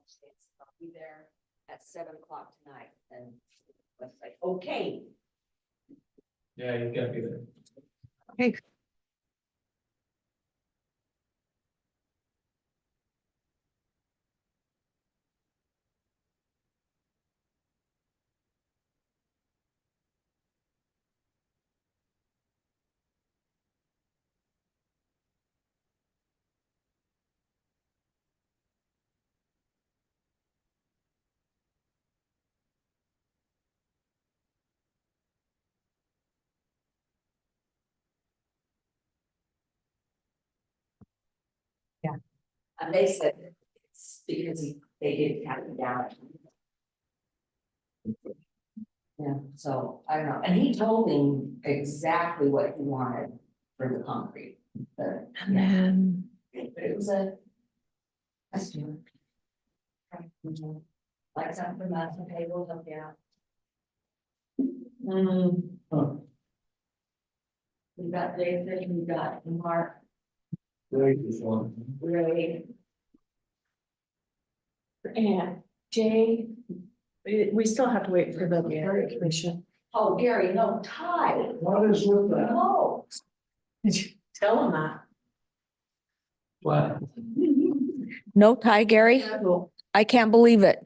I'll be there at 7 o'clock tonight, and it's like, okay. Yeah, you gotta be there. Okay. And they said it's because they didn't have it down. Yeah, so I don't know, and he told me exactly what he wanted for the concrete, but And then, it was a. Estimate. Like something from that, okay, we'll help you out. We got David, we got Mark, Ray. and Jay, we still have to wait for the commission. Oh, Gary, no, Ty. What is with that? No. Did you tell him that? What? No tie, Gary? I can't believe it.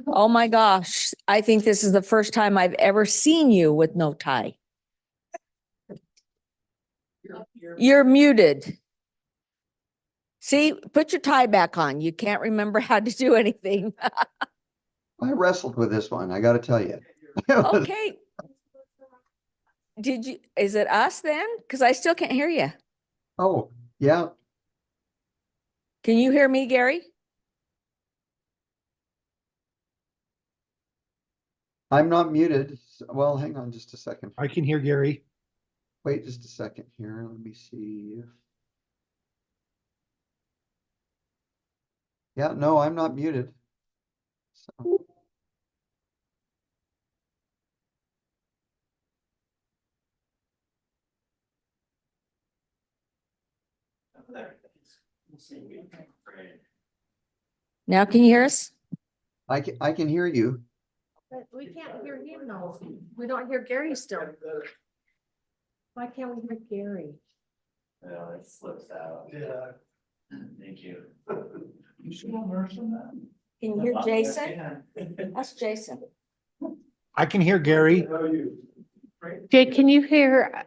Oh my gosh, I think this is the first time I've ever seen you with no tie. You're muted. See, put your tie back on. You can't remember how to do anything. I wrestled with this one, I gotta tell you. Okay. Did you, is it us then? Because I still can't hear you. Oh, yeah, Can you hear me, Gary? I'm not muted. Well, hang on just a second. I can hear Gary. Wait just a second here. Let me see if. Yeah, no, I'm not muted. So, Now can you hear us? I can hear you. But we can't hear him though. We don't hear Gary still. Why can't we hear Gary? Well, it slips out. Yeah. Thank you. You should have learned from that. Can you hear Jason? That's Jason. I can hear Gary. How are you? Jay, can you hear,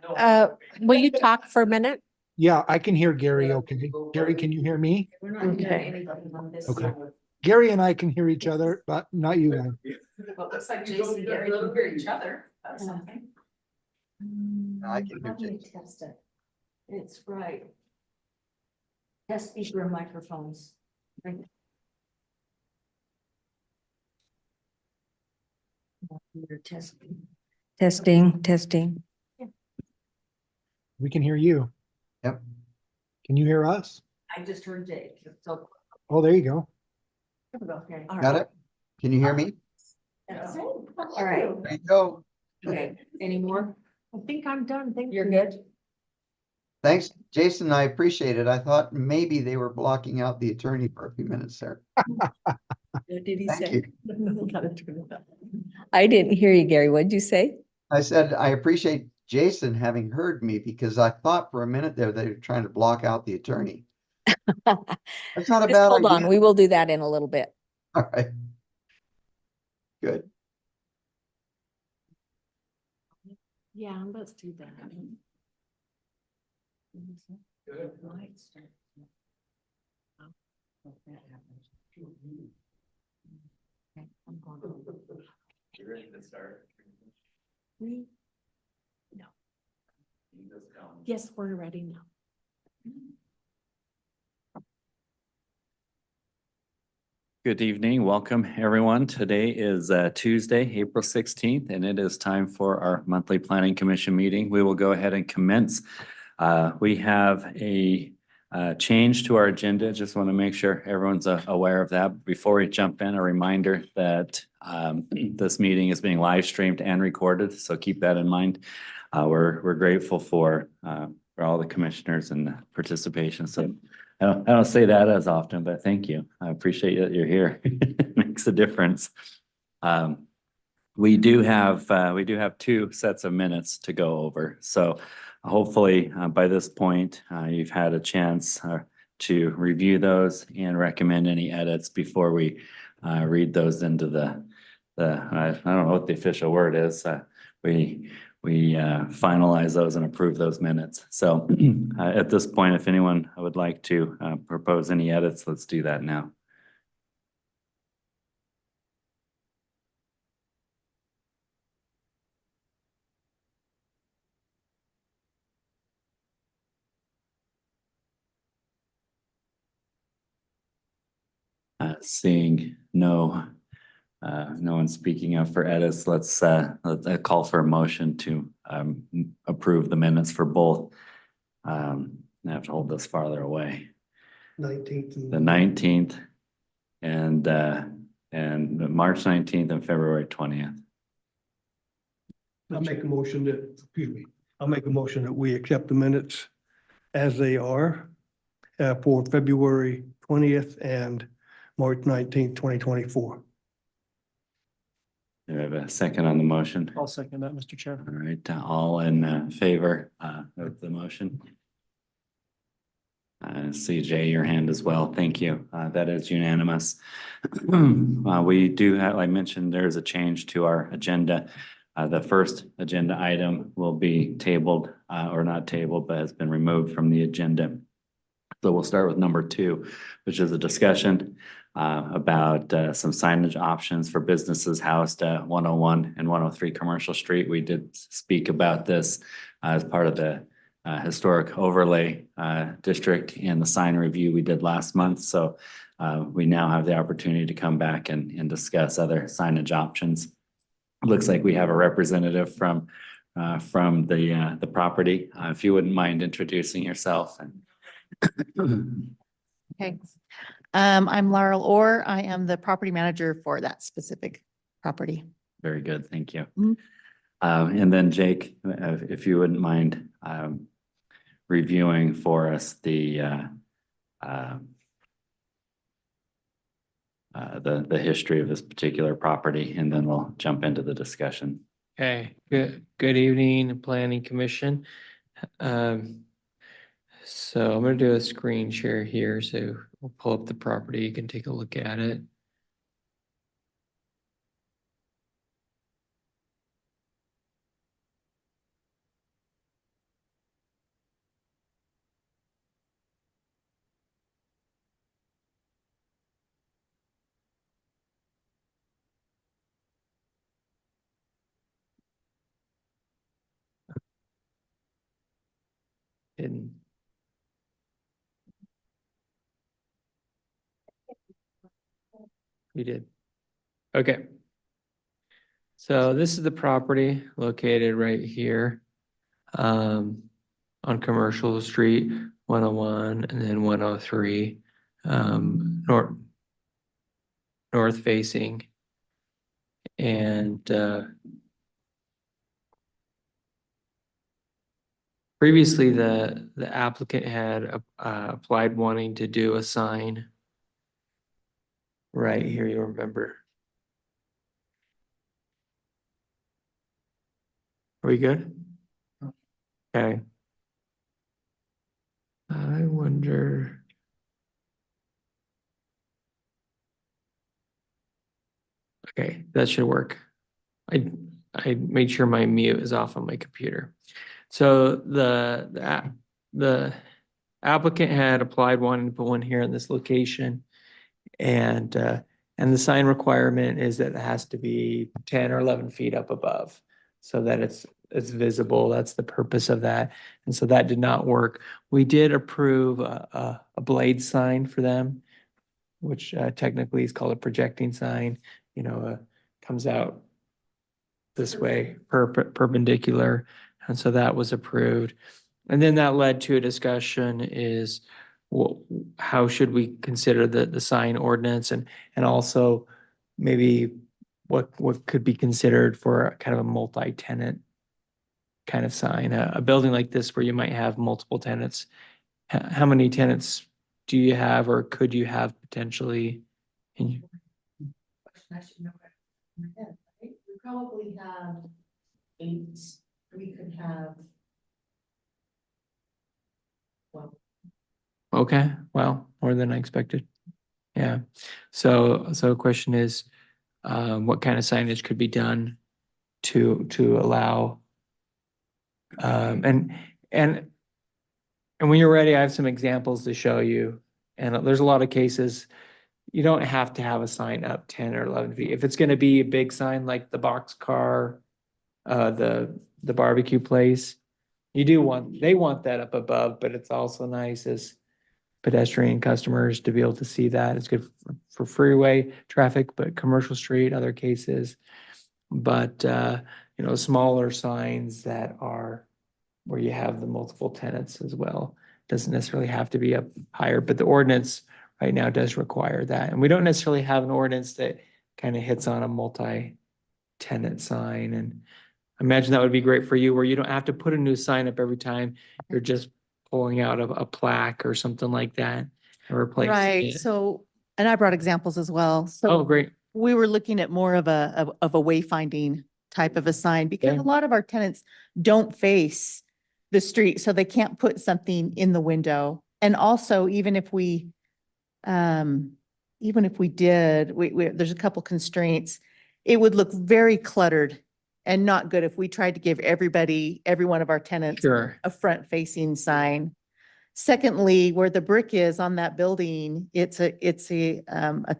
will you talk for a minute? Yeah, I can hear Gary. Okay. Gary, can you hear me? We're not doing Okay. anything on this. Okay. Gary and I can hear each other, but not you guys. Well, it looks like Jason and Gary can hear each other. That's Yeah. something. I can hear How do we Jason. test it? It's right. Test speaker and microphones. Right. You're testing. Testing. We can hear you. Yep. Can you hear us? I just heard Jake, so. Oh, there you go. Okay. Got it? Can you hear me? All right, There you go. okay, any more? I think I'm done. Thank you. You're good? Thanks, Jason. I appreciate it. I thought maybe they were blocking out the attorney for a few minutes there. What did he Thank you. Gotta turn it up. I didn't hear you, Gary. What'd you say? I said, I appreciate Jason having heard me because I thought for a minute there they were trying to block out the attorney. That's not a Just bad hold on. idea. We will do that in a little bit. All right. Good. Yeah, let's do that. You ready to start? We, You just come. yes, we're ready now. Good evening. Welcome, everyone. Today is Tuesday, April 16th, and it is time for our monthly Planning Commission meeting. We will go ahead and commence. We have a change to our agenda. Just want to make sure everyone's aware of that. Before we jump in, a reminder that this meeting is being live streamed and recorded, so keep that in mind. We're grateful for all the commissioners and the participation. So I don't say that as often, but thank you. I appreciate that you're here. It makes a difference. We do have two sets of minutes to go over. So hopefully by this point, you've had a chance to review those and recommend any edits before we read those into I don't know what the official word is. We finalize those and approve those minutes. So at this point, if anyone would like to propose any edits, let's do that now. Seeing no one speaking up for edits, let's call for a motion to approve the minutes for both. I have to hold this farther away. 19th. The 19th and March 19th and February 20th. I'll make a motion that we accept the minutes as they are for February 20th and March 19th, 2024. Do I have a second on the motion? I'll second that, Mr. Chair. All right, all in favor of the motion? CJ, your hand as well. Thank you. That is unanimous. We do have, I mentioned, there's a change to our agenda. The first agenda item will be tabled or not tabled, but has been removed from the agenda. So we'll start with number 2, which is a discussion about some signage options for businesses housed at 101 and 103 Commercial Street. We did speak about this as part of the historic overlay district and the sign review we did last month. So we now have the opportunity to come back and discuss other signage options. Looks like we have a representative from the property. If you wouldn't mind introducing yourself. Okay. I'm Laurel Orr. I am the property manager for that specific property. Very good, thank you. Mhm. And then Jake, if you wouldn't mind reviewing for us the history of this particular property, and then we'll jump into the discussion. Okay, good evening, Planning Commission. So I'm gonna do a screen share here, so we'll pull up the property, you can take a look at it. And you did. Okay. So this is the property located right here. On Commercial Street, 101 and then 103. North facing. And previously the applicant had applied wanting to do a sign right here, you remember. Are we good? Okay. I wonder. Okay, that should work. I made sure my mute is off on my computer. So the applicant had applied wanting to put one here in this location. And the sign requirement is that it has to be 10 or 11 feet up above so that it's visible. That's the purpose of that. And so that did not work. We did approve a blade sign for them, which technically is called a projecting sign, comes out this way, perpendicular. And so that was approved. And then that led to a discussion is, well, how should we consider the sign ordinance and also maybe what could be considered for kind of a multi-tenant kind of sign, a building like this where you might have multiple tenants. How many tenants do you have or could you have potentially? in I should know that in my head, right? We probably have 8, we could have. Well, Okay, well, more than I expected. Yeah, so the question is, what kind of signage could be done to allow? And when you're ready, I have some examples to show you. And there's a lot of cases, you don't have to have a sign up 10 or 11 feet. If it's gonna be a big sign like the box car, the barbecue place, they want that up above, but it's also nice as pedestrian customers to be able to see that. It's good for freeway traffic, but commercial street, other cases. But, smaller signs that are where you have the multiple tenants as well. Doesn't necessarily have to be up higher, but the ordinance right now does require that. And we don't necessarily have an ordinance that kind of hits on a multi-tenant sign. And I imagine that would be great for you, where you don't have to put a new sign up every time. You're just pulling out a plaque or something like that and replacing right, it. so, and I brought examples as well. So Oh, great. we were looking at more of a wayfinding type of a sign, because Okay. a lot of our tenants don't face the street, so they can't put something in the window. And also, even if we did, there's a couple constraints. It would look very cluttered and not good if we tried to give every one of our tenants Sure. a front-facing sign. Secondly, where the brick is on that building, it's a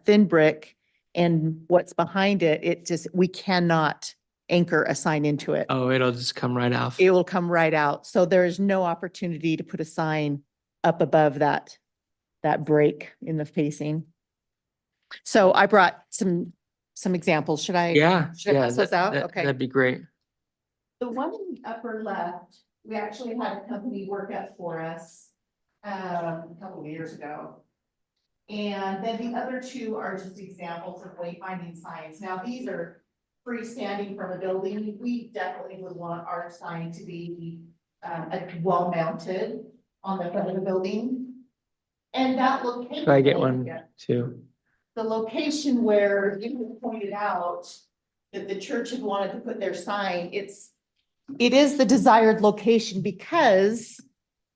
thin brick, and what's behind it, we cannot anchor a sign into it. Oh, it'll just come right off. It will come right out. So there is no opportunity to put a sign up above that break in the facing. So I brought some examples. Should I? Yeah, Should I yeah, pass those out? Okay. that'd be great. The one in the upper left, we actually had a company work up for us a couple of years ago. And then the other two are just examples of wayfinding signs. Now, these are freestanding from a building. We definitely would want our sign to be well mounted on the front of the building. And that location. Can I get one too? The location where you pointed out that the church had wanted to put their sign, it is the desired location because,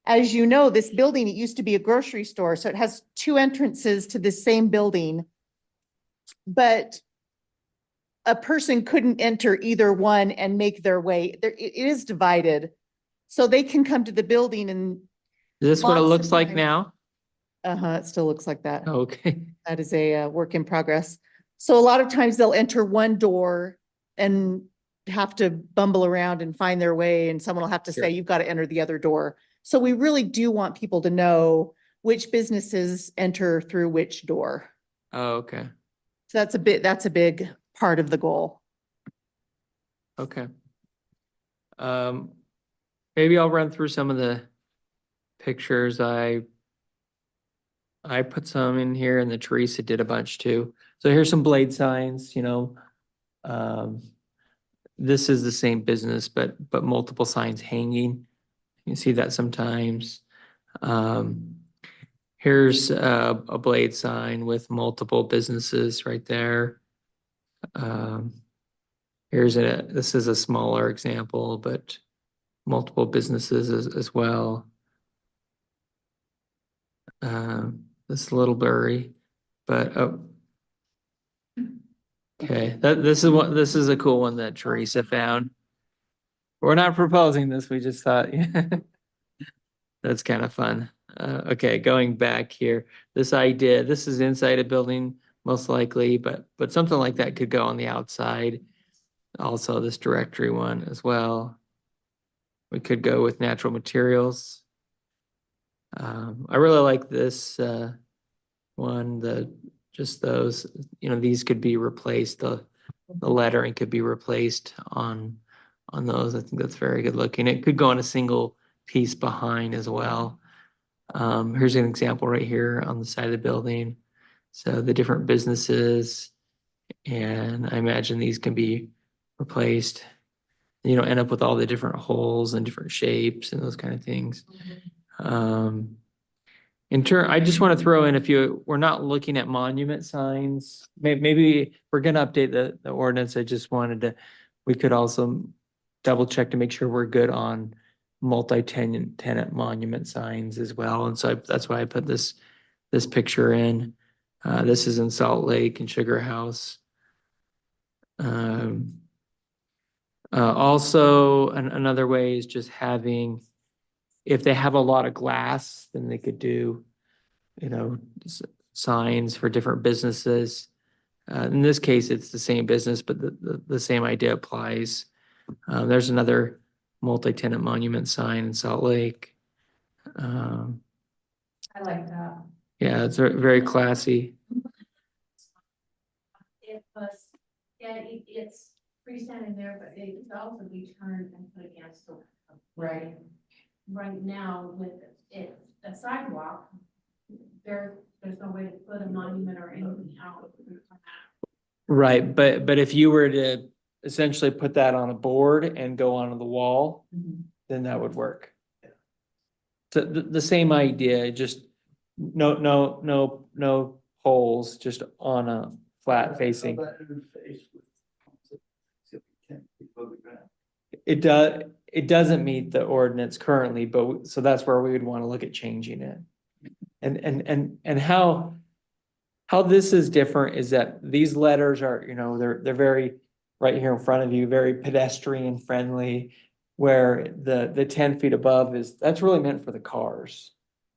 as you know, this building, it used to be a grocery store, so it has 2 entrances to the same building. But a person couldn't enter either one and make their way. It is divided. So they can come to the building and. Is this what it Lots of looks like times- now? It still looks like that. Okay. That is a work in progress. So a lot of times they'll enter one door and have to bumble around and find their way, and someone will have to Sure. say, you've got to enter the other door. So we really do want people to know which businesses enter through which door. Oh, okay. So that's a big part of the goal. Okay. Maybe I'll run through some of the pictures. I put some in here, and the Teresa did a bunch too. So here's some blade signs, this is the same business, but multiple signs hanging. You can see that sometimes. Here's a blade sign with multiple businesses right there. This is a smaller example, but multiple businesses as well. This is a little blurry, but okay, this is a cool one that Teresa found. We're not proposing this, we just thought, that's kind of fun. Okay, going back here, this is inside a building, most likely, but something like that could go on the outside. Also, this directory one as well. We could go with natural materials. I really like this one, just those, these could be replaced, the lettering could be replaced on those. I think that's very good looking. It could go on a single piece behind as well. Here's an example right here on the side of the building. So the different businesses, and I imagine these can be replaced. End up with all the different holes and different shapes and those kind of things. I just want to throw in we're not looking at monument signs. Maybe we're gonna update the ordinance. I just wanted we could also double check to make sure we're good on tenant monument signs as well. And so that's why I put this picture in. This is in Salt Lake and Sugar House. Also, another way is just having, if they have a lot of glass, then they could do, signs for different businesses. In this case, it's the same business, but the same idea applies. There's another multi-tenant monument sign in Salt Lake. I like that. Yeah, it's very classy. It was, yeah, it's freestanding there, but it could also be turned and put against the. Right. Right now with it, a sidewalk, there's no way to put a monument or anything out. Right, but if you were to essentially put that on a board and go onto the wall, then that would work. So the same idea, just no poles, just on a flat facing. It doesn't meet the ordinance currently, but so that's where we would want to look at changing it. And how this is different is that these letters are, they're very right here in front of you, very pedestrian friendly, where the 10 feet above that's really meant for the cars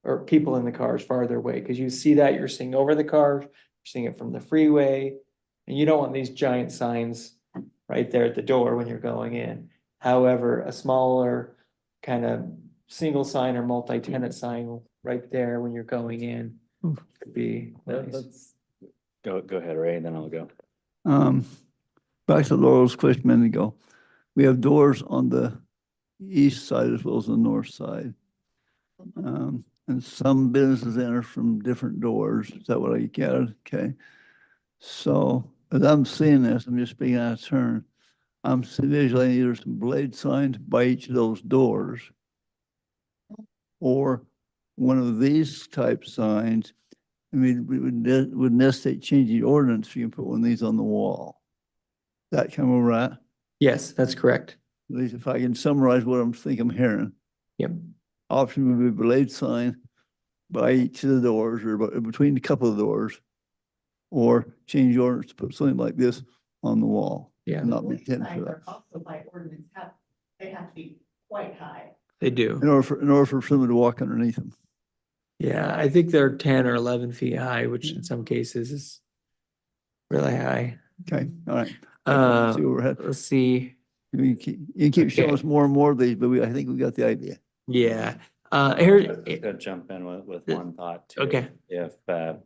or people in the cars farther away. Cause you see that you're seeing over the cars, you're seeing it from the freeway, and you don't want these giant signs right there at the door when you're going in. However, a smaller kind of single sign or multi-tenant sign right there when you're going in could be nice. Go ahead, Ray, then I'll go. Back to Laurel's question a minute ago. We have doors on the east side as well as the north side. And some businesses enter from different doors. Is that what I get? Okay. So as I'm seeing this, I'm just speaking out of turn. I'm visualizing either some blade signs by each of those doors or one of these type signs. I mean, we would necessitate changing the ordinance if you can put one of these on the wall. That kind of right? Yes, that's correct. At least if I can summarize what I'm hearing. Yep. Option would be blade sign by each of the doors or between a couple of doors, or change the ordinance to put something like this on the wall. Yeah. Not be Blade 10 signs foot. are also by ordinance, they have to be quite high. They do. In order for someone to walk underneath them. Yeah, I think they're 10 or 11 feet high, which in some cases is really high. Okay, all right. Uh, See where we're headed. Let's see. You keep showing Okay. us more and more of these, but I think we got the idea. Yeah. Here. Could jump in with Uh, one thought too. Okay. If, the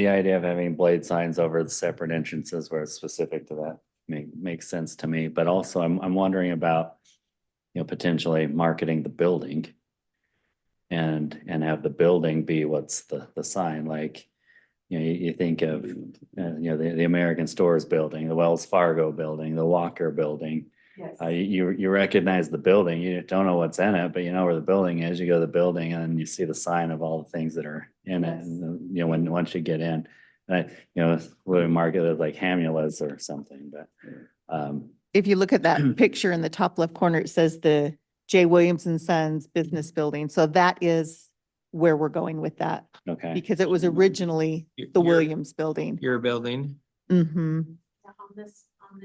idea of having blade signs over the separate entrances where it's specific to that makes sense to me, but also I'm wondering about, potentially marketing the building and have the building be what's the sign, like, you think of, the American Stores building, the Wells Fargo building, the Walker building. Yes. You recognize the building, you don't know what's in it, but you know where the building is, you go to the building and you see the sign of all the things that are in it. Yes. And, once you get in, we market it like Hamula's or something, but, If you look at that picture in the top left corner, it says the J. Williams and Sons Business Building. So that is where we're going with that, okay. because it was originally the Your- Williams Building. Your building. Mm-hmm. On this, On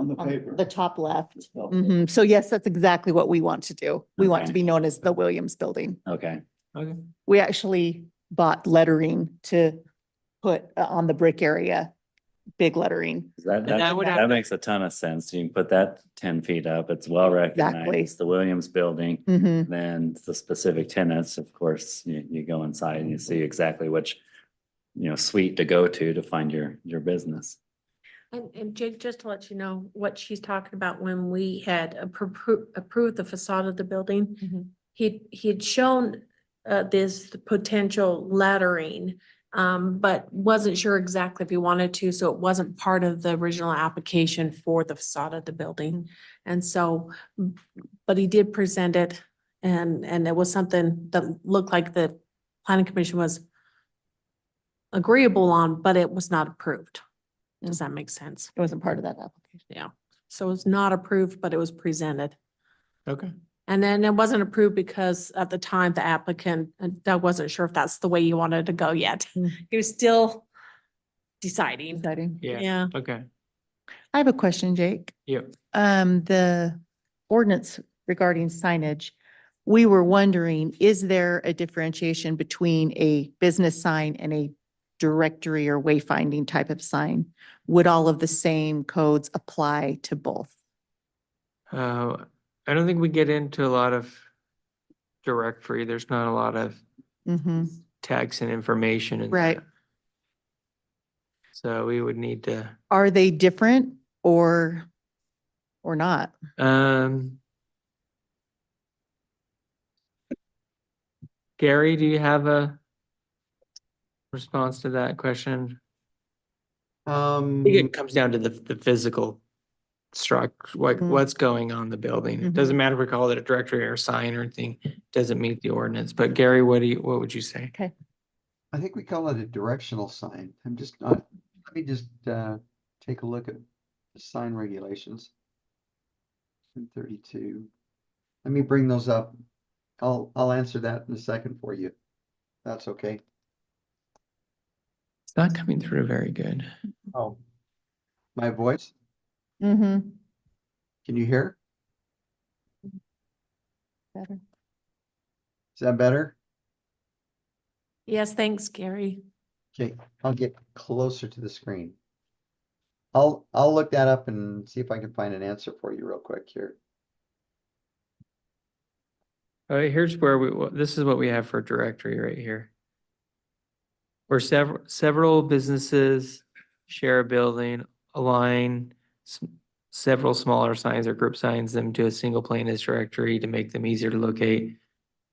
the On the top left. Mm-hmm. So yes, that's exactly what we want to do. We want to Okay. be known as the Williams Building. Okay, Okay. We actually bought lettering to put on the brick area, big lettering. that would have that to- makes a ton of sense. You can put that 10 feet up. It's well recognized. Exactly. It's the Williams building. Mm-hmm. Then the specific tenants, of course, you go inside and you see exactly which, suite to go to find your business. And Jake, just to let you know what she's talking about, when we had approved the facade of the building, Mhm. he'd shown this potential lettering, but wasn't sure exactly if he wanted to, so it wasn't part of the original application for the facade of the building. And so, but he did present it And it was something that looked like the planning commission was agreeable on, but it was not approved. Does that make sense? It wasn't part of that application. Yeah. So it was not approved, but it was presented. Okay. And then it wasn't approved because at the time the applicant, Doug wasn't sure if that's the way you wanted to go yet. Mm. He was still deciding. Exciting. Yeah, Yeah. okay. I have a question, Jake. Yep. The ordinance regarding signage, we were wondering, is there a differentiation between a business sign and a directory or wayfinding type of sign? Would all of the same codes apply to both? I don't think we get into a lot of directory. There's not a lot of Mm-hmm. text and information. in Right. that. So we would need to, Are they different or not? Gary, do you have a response to that question? I think it comes down to the physical structure, like Mm. what's going on in the building. It Mhm. doesn't matter if we call it a directory or a sign or anything, doesn't meet the ordinance. But Gary, what would you say? Okay. I think we call it a directional sign. I'm just not, let me just take a look at the sign regulations. 32. Let me bring those up. I'll answer that in a second for you. That's okay. It's not coming through very good. Oh. My voice, Mm-hmm. can you hear? Better. Is that better? Yes, thanks, Gary. Okay, I'll get closer to the screen. I'll look that up and see if I can find an answer for you real quick here. All right, here's where this is what we have for directory right here. Where several businesses share a building, align several smaller signs or group signs them to a single plane as directory to make them easier to locate.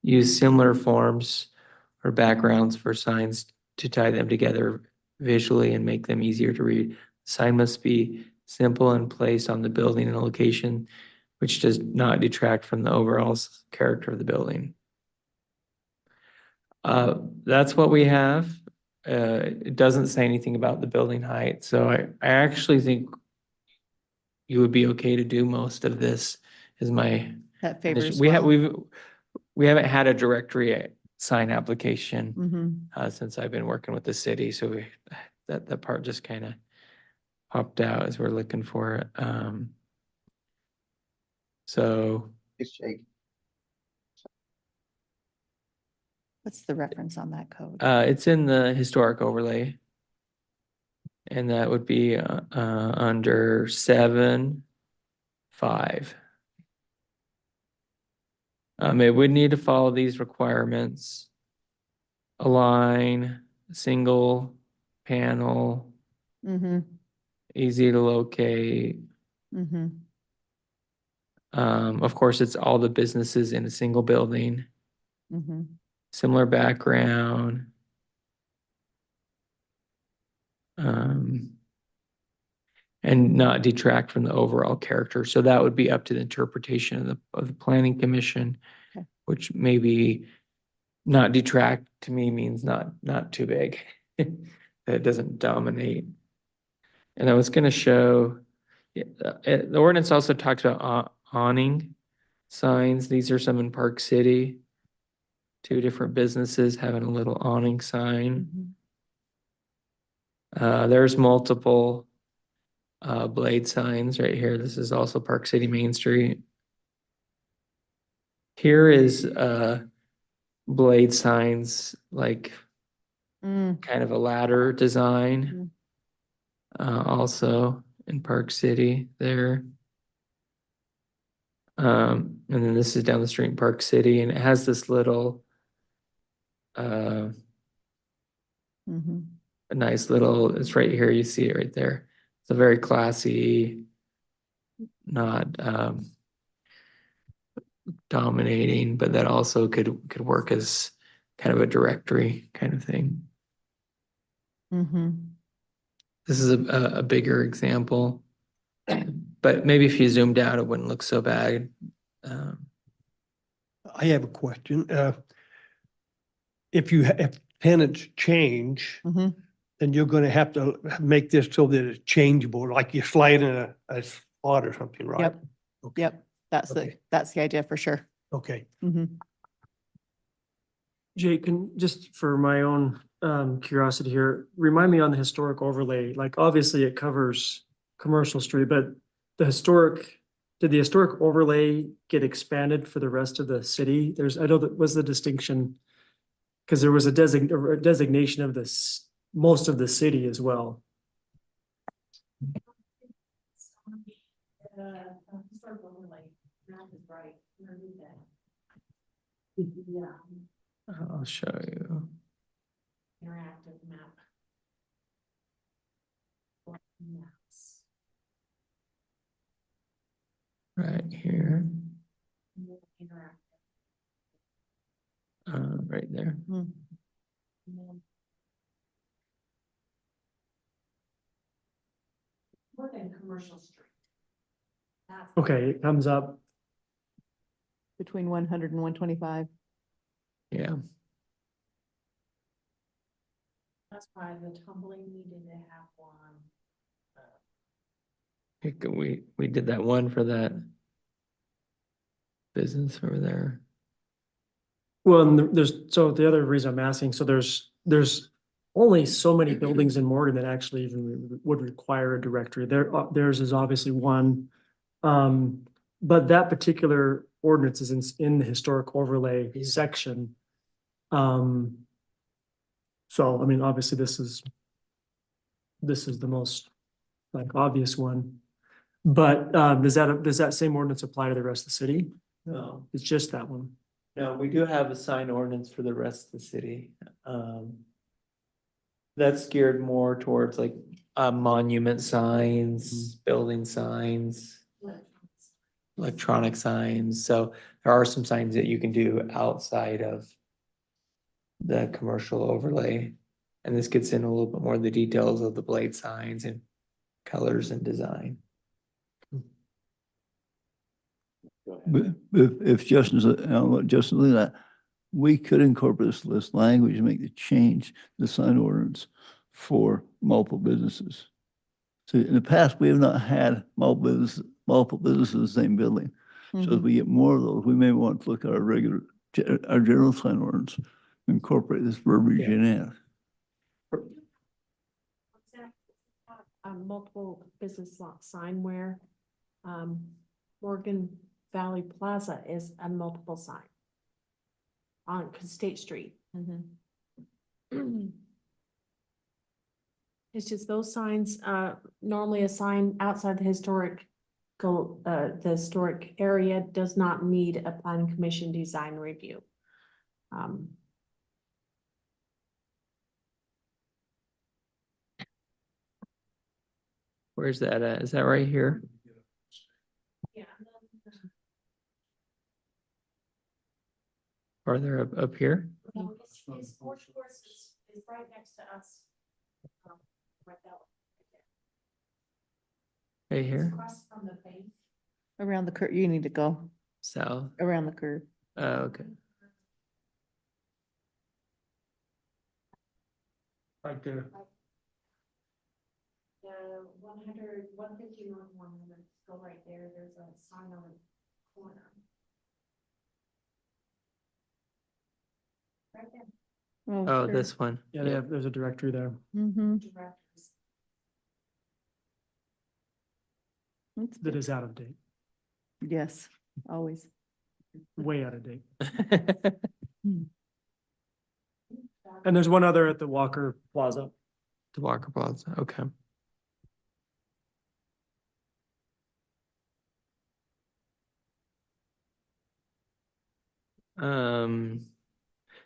Use similar forms or backgrounds for signs to tie them together visually and make them easier to read. Sign must be simple and placed on the building in a location which does not detract from the overall character of the building. That's what we have. It doesn't say anything about the building height, so I actually think you would be okay to do most of this is my. That favors We have, well. we haven't had a directory sign application Mm-hmm. since I've been working with the city, so that part just kind of popped out as we're looking for it. So Thanks, Jake. What's the reference on that code? it's in the historic overlay. And that would be under 7.5. It would need to follow these requirements. Align, single panel, Mm-hmm. easy to locate. Mm-hmm. Of course, it's all the businesses in a single building, Mm-hmm. similar background. And not detract from the overall character. So that would be up to the interpretation of the planning commission, Okay. which maybe not detract to me means not too big. That it doesn't dominate. And I was going to show, the ordinance also talks about awning signs. These are some in Park City. 2 different businesses having a little awning sign. There's multiple blade signs right here. This is also Park City Main Street. Here is blade signs, like Mm. kind of a ladder design. Also in Park City there. And then this is down the street in Park City, and it has this little Mm-hmm. a nice little, it's right here, you see it right there. It's a very classy, not dominating, but that also could work as kind of a directory kind of thing. Mm-hmm. This is a bigger example, but maybe if you zoomed out, it wouldn't look so bad. I have a question. If tenants change, Mhm. then you're gonna have to make this so that it's changeable, like you slide in a spot or something, right? Yep. Okay. Yep, Okay. that's the idea for sure. Okay. Mhm. Jake, and just for my own curiosity here, remind me on the historic overlay, like obviously it covers commercial street, but did the historic overlay get expanded for the rest of the city? I know that was the distinction. Because there was a designation of this, most of the city as well. I'll show you. Interactive map. Right here, Interactive. right there. Mm. More than commercial street. That's Okay, it comes up, Between 100 and 125. yeah, That's why the tumbling needed to have one. we did that one for that business over there. Well, and so the other reason I'm asking, so there's only so many buildings in Morgan that actually even would require a directory. Theirs is obviously one. But that particular ordinance is in the historic overlay section. So, I mean, obviously this is the most like obvious one. But does that same ordinance apply to the rest of the city? No, It's just that one. no, we do have a sign ordinance for the rest of the city. That's geared more towards like monument signs, building signs, electronic signs. So there are some signs that you can do outside of the commercial overlay. And this gets in a little bit more of the details of the blade signs and colors and design. But if Justin's, what Justin, look at that, we could incorporate this language and make the change, the sign ordinance for multiple businesses. So in the past, we have not had multiple businesses in the same building. So as we get more of those, we may want to look at our general sign ordinance, incorporate this verbiage in it. Multiple business lot sign where, Morgan Valley Plaza is a multiple sign. On State Street. It's just those signs, normally a sign outside the historic area does not need a planning commission design review. Where's that at? Is that right here? Yeah. Farther up here? No, his sports course is right next to us. Right that way. Right here? Across from the bank. Around the curve, you need to go South. around the curve. Oh, okay. Right there. The 150 North 100, go right there, there's a sign on the corner. Right there. Oh, sure. this one. Yeah, there's a directory there. Mhm. Directors. That's That good. is out of date, Yes, always. way out of date. And there's one other at the Walker Plaza. The Walker Plaza, okay.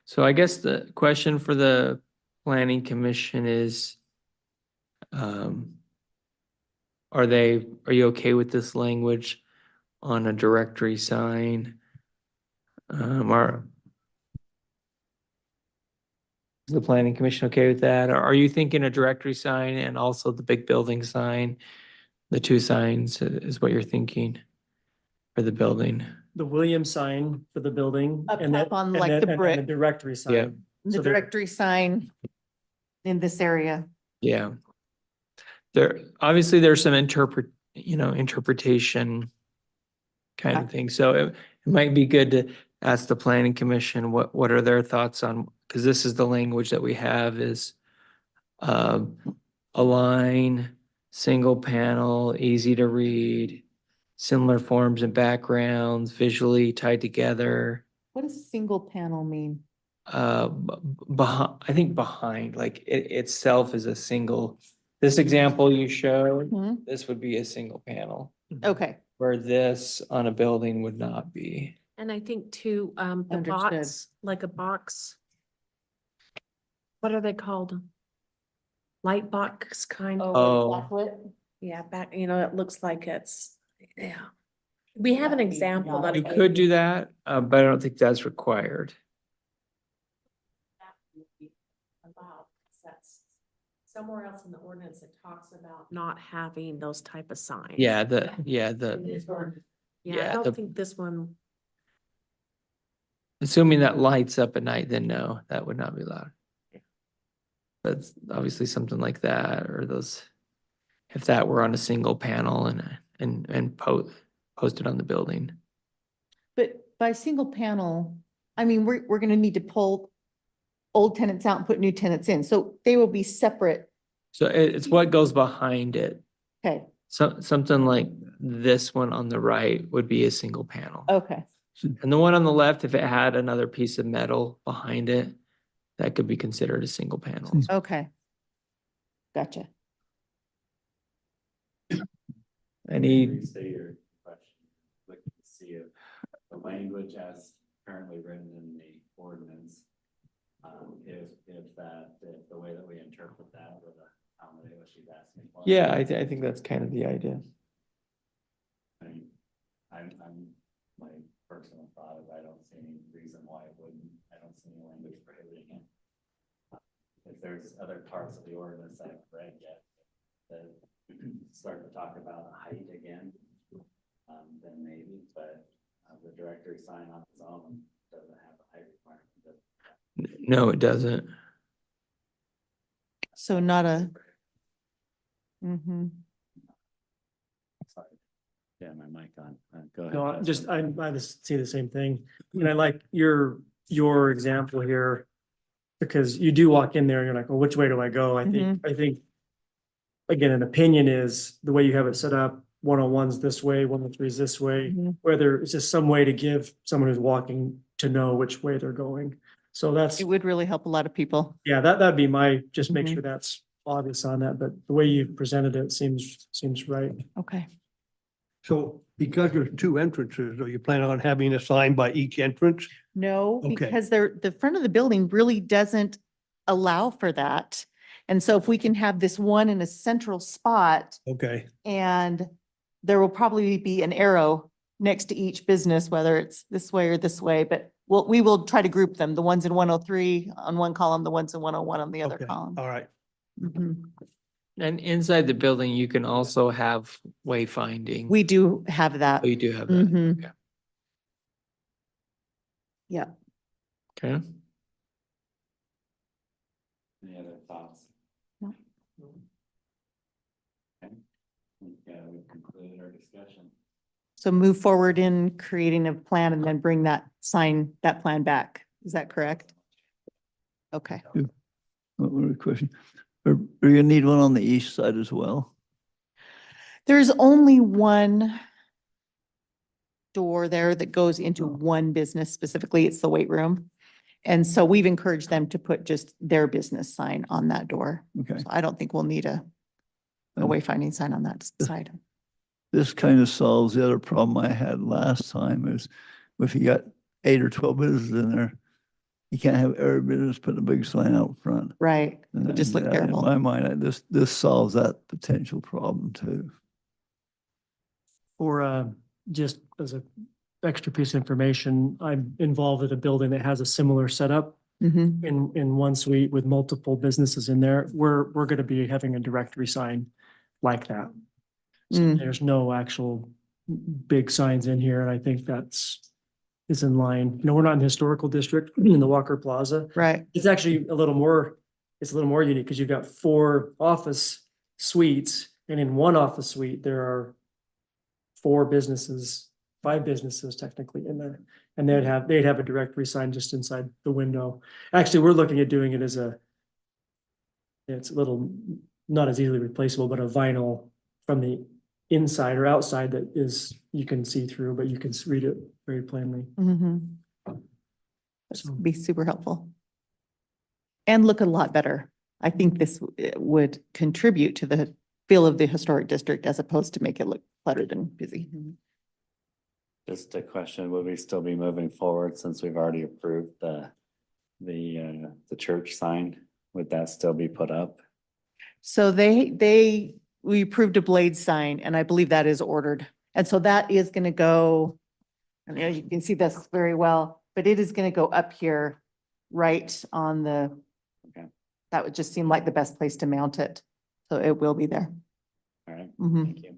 So I guess the question for the planning commission is, are you okay with this language on a directory sign? Is the planning commission okay with that? Or are you thinking a directory sign and also the big building sign? The two signs is what you're thinking for the building? the Williams sign for the building. Up and top then- on, and like, then- the and brick. directory sign. Yeah. The So there- directory sign in this area. Yeah. There, obviously, there's some interpretation kind of thing. So it might be good to ask the planning commission, what are their thoughts on, because this is the language that we have is align, single panel, easy to read, similar forms and backgrounds, visually tied together. What does single panel mean? Behind, I think behind, like it itself is a single, this example you showed, Mhm. this would be a single panel, Okay, where this on a building would not be. And I think too, the Understood. box, like a box. What are they called? Light box kind of, Oh. backlit? yeah, back, it looks like it's, yeah. We have an That'd be example not that. We could do that, but I don't think that's required. About, 'cause that's somewhere else in the ordinance, it talks about not having those type of signs. Yeah, the Yeah, yeah, I the- don't think this one, assuming that lights up at night, then no, that would not be allowed. That's obviously something like that, or those, if that were on a single panel and posted on the building. But by single panel, I mean, we're gonna need to pull old tenants out and put new tenants in, so they will be separate. So it's what goes behind it. Okay, So something like this one on the right would be a single panel. okay, And the one on the left, if it had another piece of metal behind it, that could be considered a single panel. okay. Gotcha. Any, Say your question, look to see if the language as currently written in the ordinance. If the way that we interpret that would accommodate what she's asking for. yeah, I think that's kind of the idea. I mean, my personal thought is I don't see any reason why it wouldn't, I don't see any language prohibiting it. If there's other parts of the ordinance I haven't read yet, that start to talk about height again, then maybe, but the directory sign on its own doesn't have a height requirement. No, it doesn't. So not a. Mm-hmm. Sorry. Yeah, my mic on. Go ahead. No, Justin. I just see the same thing. And I like your example here. Because you do walk in there and you're like, well, which way do I go? I think. Again, an opinion is the way you have it set up, 101's this way, 103's this way. Mhm. Whether it's just some way to give someone who's walking to know which way they're going. So that's, It would really help a lot of people. yeah, that'd be my, just make Mhm. sure that's obvious on that, but the way you presented it seems right. Okay. So because there's two entrances, are you planning on having a sign by each entrance? No, Okay. because the front of the building really doesn't allow for that. And so if we can have this one in a central spot, Okay, and there will probably be an arrow next to each business, whether it's this way or this way, but we will try to group them, the ones in 103 on one column, the ones in 101 on the other okay, column. all right. Mhm. And inside the building, you can also have wayfinding. We do have that. Oh, you do have that. Mhm. Okay. Yeah. Okay. Any other thoughts? No. Okay. We've concluded our discussion. So move forward in creating a plan and then bring that plan back. Is that correct? Okay. What was the question? Are you gonna need one on the east side as well? There's only one door there that goes into one business specifically. It's the weight room. And so we've encouraged them to put just their business sign on that door. Okay. So I don't think we'll need a wayfinding sign on that side. This kind of solves the other problem I had last time is if you got 8 or 12 businesses in there, you can't have every business put a big sign out front. Right. It just look In terrible. my mind, this solves that potential problem too. Or just as a extra piece of information, I'm involved at a building that has a similar setup Mhm. in one suite with multiple businesses in there. We're going to be having a directory sign like that. So Mm. there's no actual big signs in here, and I think is in line. You know, we're not in the historical district in the Walker Plaza. Right. It's actually a little more unique because you've got 4 office suites, and in one office suite, there are 5 businesses technically in there. And they'd have a directory sign just inside the window. Actually, we're looking at doing it as it's a little, not as easily replaceable, but a vinyl from the inside or outside that is, you can see through, but you can read it very plainly. This would be super helpful. And look a lot better. I think this would contribute to the feel of the historic district as opposed to make it look cluttered and busy. Just a question, would we still be moving forward since we've already approved the church sign? Would that still be put up? So we approved a blade sign and I believe that is ordered. And so that is going to go, and you can see this very well, but it is going to go up here right on the, Okay. that would just seem like the best place to mount it. So it will be there. All right, Mhm. thank you.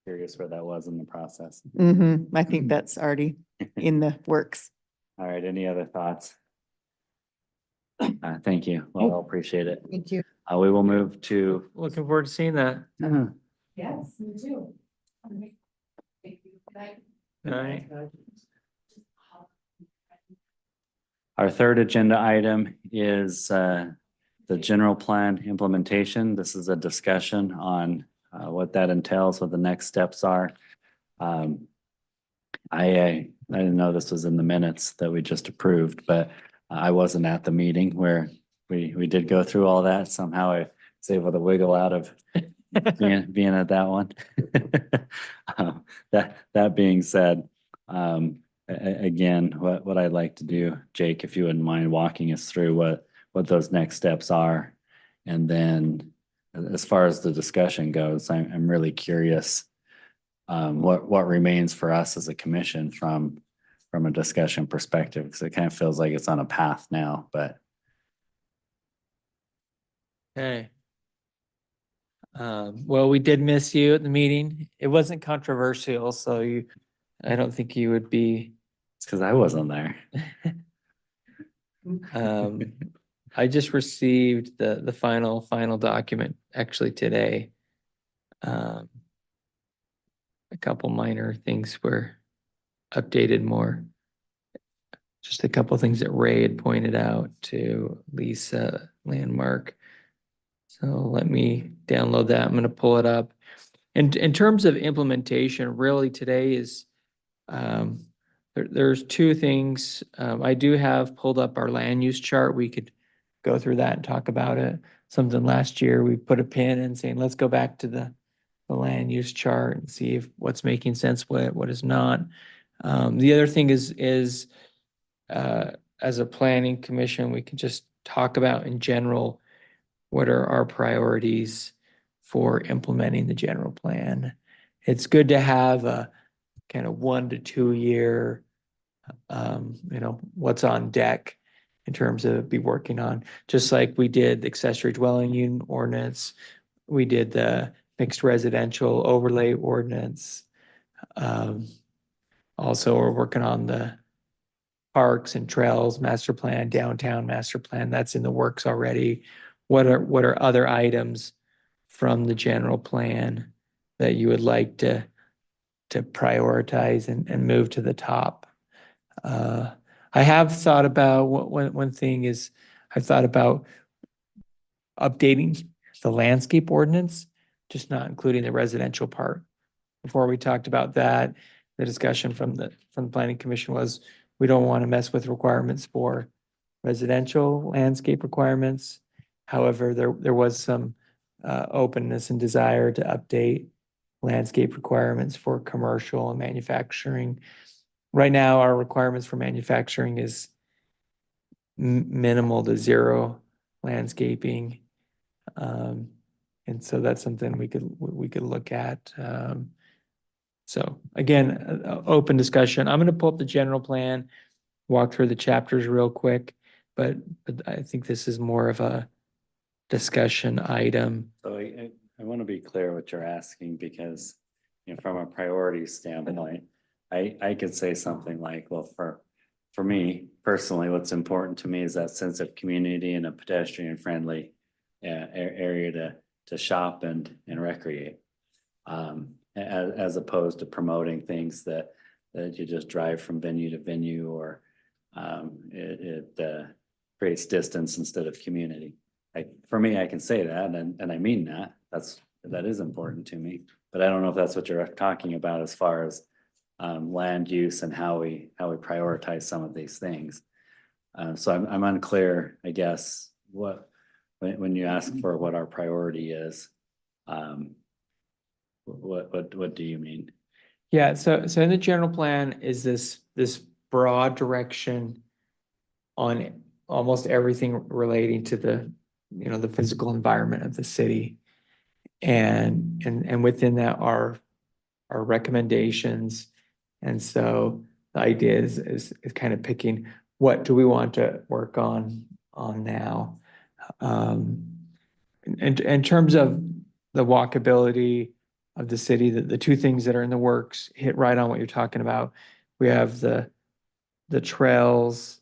Curious where that was in the process. I think that's already in the works. All right, any other thoughts? Thank you. Well, appreciate it. Thank you. We will move to. Looking forward to seeing that. Yes, me too. All right. Our third agenda item is the general plan implementation. This is a discussion on what that entails, what the next steps are. I didn't know this was in the minutes that we just approved, but I wasn't at the meeting where we did go through all that. Somehow I was able to wiggle out of being at that one. That being said, again, what I'd like to do, Jake, if you wouldn't mind walking us through what those next steps are. And then as far as the discussion goes, I'm really curious what remains for us as a commission from a discussion perspective, because it kind of feels like it's on a path now, but. Okay. Well, we did miss you at the meeting. It wasn't controversial, so I don't think you would be. It's because I wasn't there. I just received the final document actually today. A couple minor things were updated more. Just a couple things that Ray had pointed out to Lisa Landmark. So let me download that. I'm going to pull it up. And in terms of implementation, really today is there's 2 things. I do have pulled up our land use chart. We could go through that and talk about it. Something last year we put a pin in saying, let's go back to the land use chart and see if what's making sense, what is not. The other thing is as a planning commission, we can just talk about in general, what are our priorities for implementing the general plan. It's good to have a kind of 1 to 2 year, what's on deck in terms of be working on, just like we did the accessory dwelling unit ordinance. We did the mixed residential overlay ordinance. Also, we're working on the parks and trails master plan, downtown master plan. That's in the works already. What are other items from the general plan that you would like to prioritize and move to the top? I have thought about one thing is I've thought about updating the landscape ordinance, just not including the residential part. Before we talked about that, the discussion from the planning commission was we don't want to mess with requirements for residential landscape requirements. However, there was some openness and desire to update landscape requirements for commercial and manufacturing. Right now, our requirements for manufacturing is minimal to 0 landscaping. And so that's something we could look at. So again, open discussion. I'm going to pull up the general plan, walk through the chapters real quick, but I think this is more of a discussion item. So I want to be clear what you're asking, because from a priority standpoint, I could say something like, well, for me personally, what's important to me is that sense of community and a pedestrian friendly area to shop and recreate. As opposed to promoting things that you just drive from venue to venue, or it creates distance instead of community. For me, I can say that, and I mean that. That is important to me. But I don't know if that's what you're talking about as far as land use and how we prioritize some of these things. So I'm unclear, I guess, when you ask for what our priority is, what do you mean? Yeah, so in the general plan is this broad direction on almost everything relating to the, the physical environment of the city. And within that are recommendations. And so the idea is kind of picking what do we want to work on now. In terms of the walkability of the city, the two things that are in the works hit right on what you're talking about. We have the trails,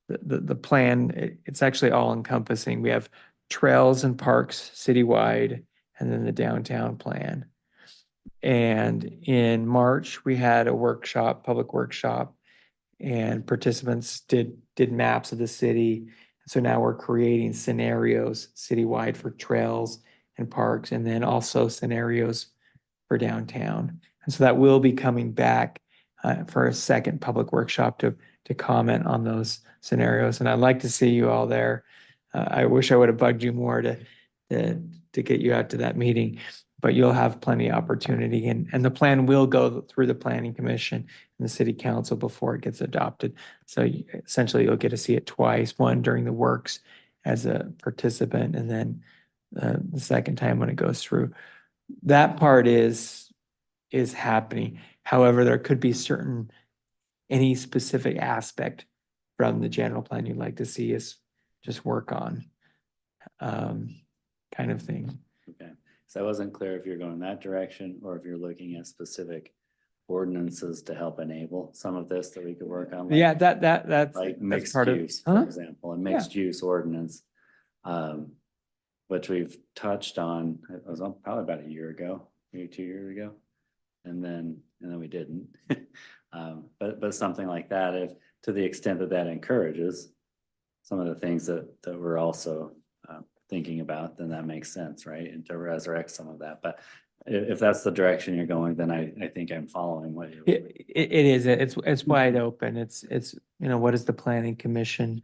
the plan, it's actually all encompassing. We have trails and parks citywide, and then the downtown plan. And in March, we had a workshop, public workshop, and participants did maps of the city. So now we're creating scenarios citywide for trails and parks, and then also scenarios for downtown. And so that will be coming back for a second public workshop to comment on those scenarios. And I'd like to see you all there. I wish I would have bugged you more to get you out to that meeting, but you'll have plenty of opportunity. And the plan will go through the Planning Commission and the City Council before it gets adopted. So essentially you'll get to see it twice, one during the works as a participant, and then the second time when it goes through. That part is happening. However, there could be any specific aspect from the general plan you'd like to see us just work on, kind of thing. Okay, so I wasn't clear if you're going that direction or if you're looking at specific ordinances to help enable some of this that we could work on. Yeah, that's like mixed part of- use, for example, a mixed Yeah. use ordinance. Which we've touched on, it was probably about a year ago, maybe 2 years ago. And then we didn't. But something like that, if to the extent that encourages some of the things that we're also thinking about, then that makes sense, right? And to resurrect some of that. But if that's the direction you're going, then I think I'm following what you're. It is, it's wide open. It's, what does the Planning Commission,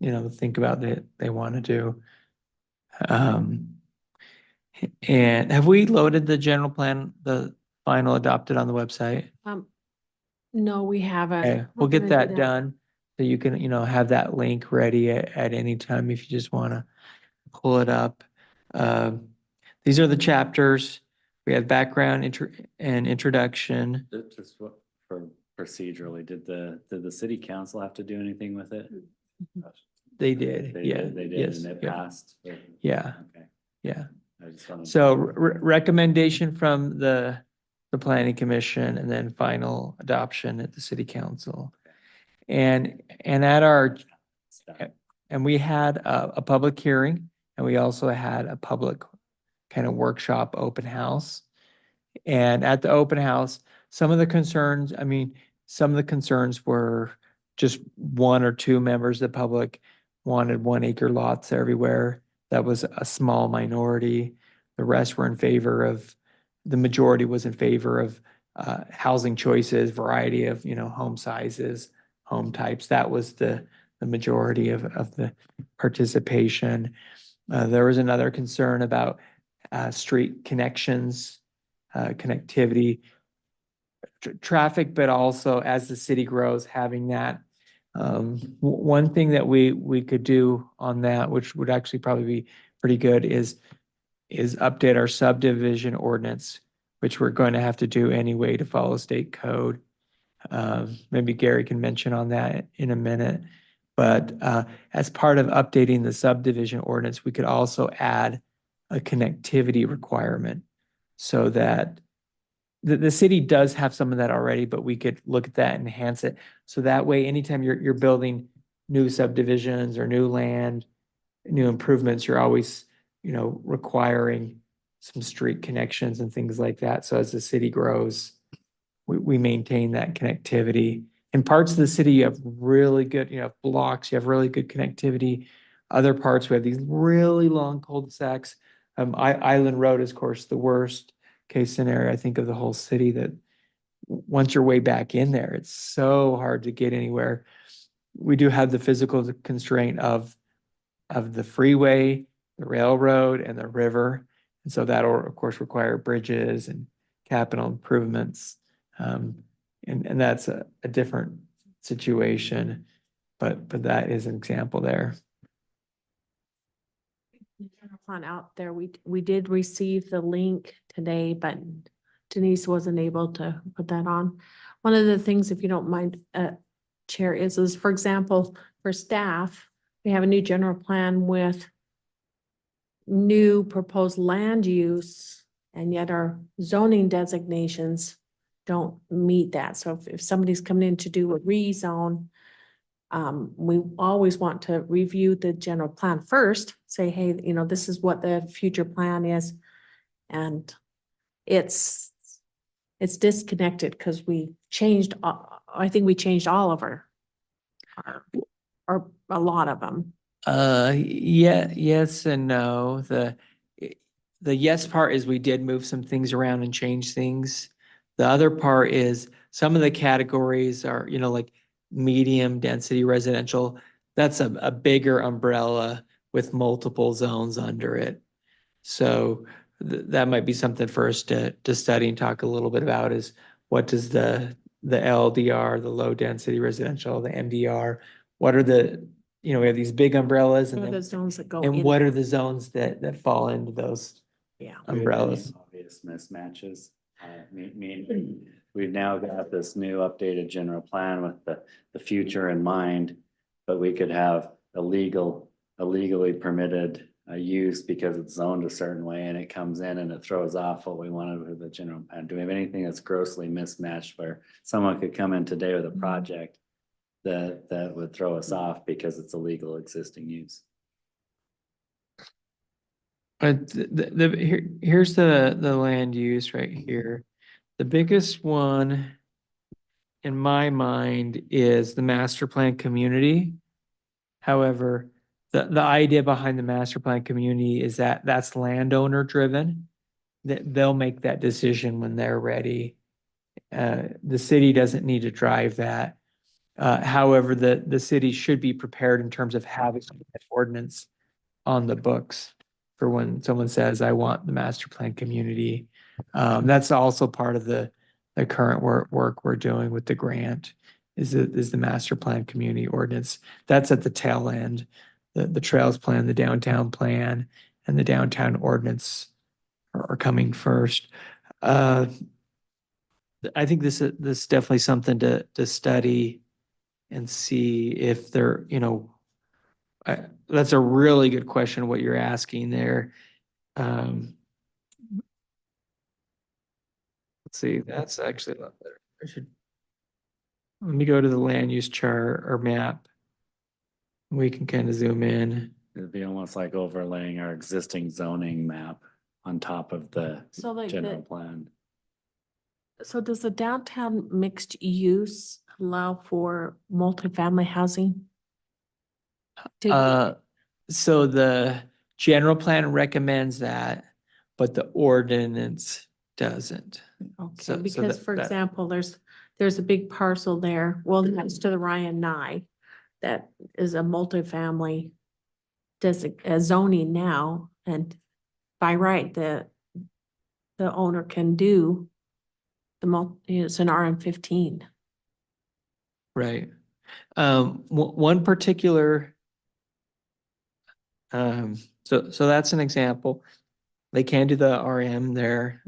think about that they want to do? And have we loaded the general plan, the final adopted on the website? No, we haven't. Okay, we'll get that done. So you can, have that link ready at any time if you just want to pull it up. These are the chapters. We have background and introduction. Just for procedurally, did the city council have to do anything with it? They did, yeah. They did, yes, and it yeah. passed. Yeah, Okay. yeah. I just wanted. So recommendation from the Planning Commission, and then final adoption at the City Council. And at our, and we had a public hearing, and we also had a public kind of workshop open house. And at the open house, some of the concerns were just one or two members of the public wanted 1 acre lots everywhere. That was a small minority. The rest were in favor of, the majority was in favor of housing choices, variety of, home sizes, home types. That was the majority of the participation. There was another concern about street connections, connectivity, traffic, but also as the city grows, having that. One thing that we could do on that, which would actually probably be pretty good, is update our subdivision ordinance, which we're going to have to do anyway to follow state code. Maybe Gary can mention on that in a minute. But as part of updating the subdivision ordinance, we could also add a connectivity requirement so that the city does have some of that already, but we could look at that and enhance it. So that way, anytime you're building new subdivisions or new land, new improvements, you're always, requiring some street connections and things like that. So as the city grows, we maintain that connectivity. In parts of the city, you have really good, blocks, you have really good connectivity. Other parts, we have these really long cul-de-sacs. Island Road is, of course, the worst case scenario, I think, of the whole city, that once you're way back in there, it's so hard to get anywhere. We do have the physical constraint of the freeway, the railroad, and the river. And so that'll, of course, require bridges and capital improvements. And that's a different situation, but that is an example there. General plan out there, we did receive the link today, but Denise wasn't able to put that on. One of the things, if you don't mind, Chair, is for example, for staff, we have a new general plan with new proposed land use, and yet our zoning designations don't meet that. So if somebody's coming in to do a rezone, we always want to review the general plan first, say, hey, this is what the future plan is. And it's disconnected because we changed, I think we changed all of our a lot of them. Yeah, yes and no. The yes part is we did move some things around and change things. The other part is some of the categories are, like medium density residential. That's a bigger umbrella with multiple zones under it. So that might be something for us to study and talk a little bit about, is what does the LDR, the low density residential, the MDR, what are the, we have these big umbrellas, and What are then, the zones that go and in what there? are the zones that fall into those Yeah. umbrellas? Obvious mismatches. We've now got this new updated general plan with the future in mind, but we could have a legally permitted use because it's zoned a certain way, and it comes in and it throws off what we wanted with the general plan. Do we have anything that's grossly mismatched where someone could come in today with a project that would throw us off because it's a legal existing use? Here's the land use right here. The biggest one in my mind is the master plan community. However, the idea behind the master plan community is that that's landowner driven. That they'll make that decision when they're ready. The city doesn't need to drive that. However, the city should be prepared in terms of having an ordinance on the books for when someone says, I want the master plan community. That's also part of the current work we're doing with the grant, is the master plan community ordinance. That's at the tail end. The trails plan, the downtown plan, and the downtown ordinance are coming first. I think this is definitely something to study and see if there, that's a really good question, what you're asking there. Let's see, that's actually a lot better. Let me go to the land use chart or map. We can kind of zoom in. It'd be almost like overlaying our existing zoning map on top of the So like general plan. So does the downtown mixed use allow for multifamily housing? So the general plan recommends that, but the ordinance doesn't. Okay, so because that- for that- example, there's a big parcel there, well, next to the Ryan Nye, that is a multifamily zoning now, and by right, the owner can do it's an RM15. Right. One particular, so that's an example. They can do the RM there.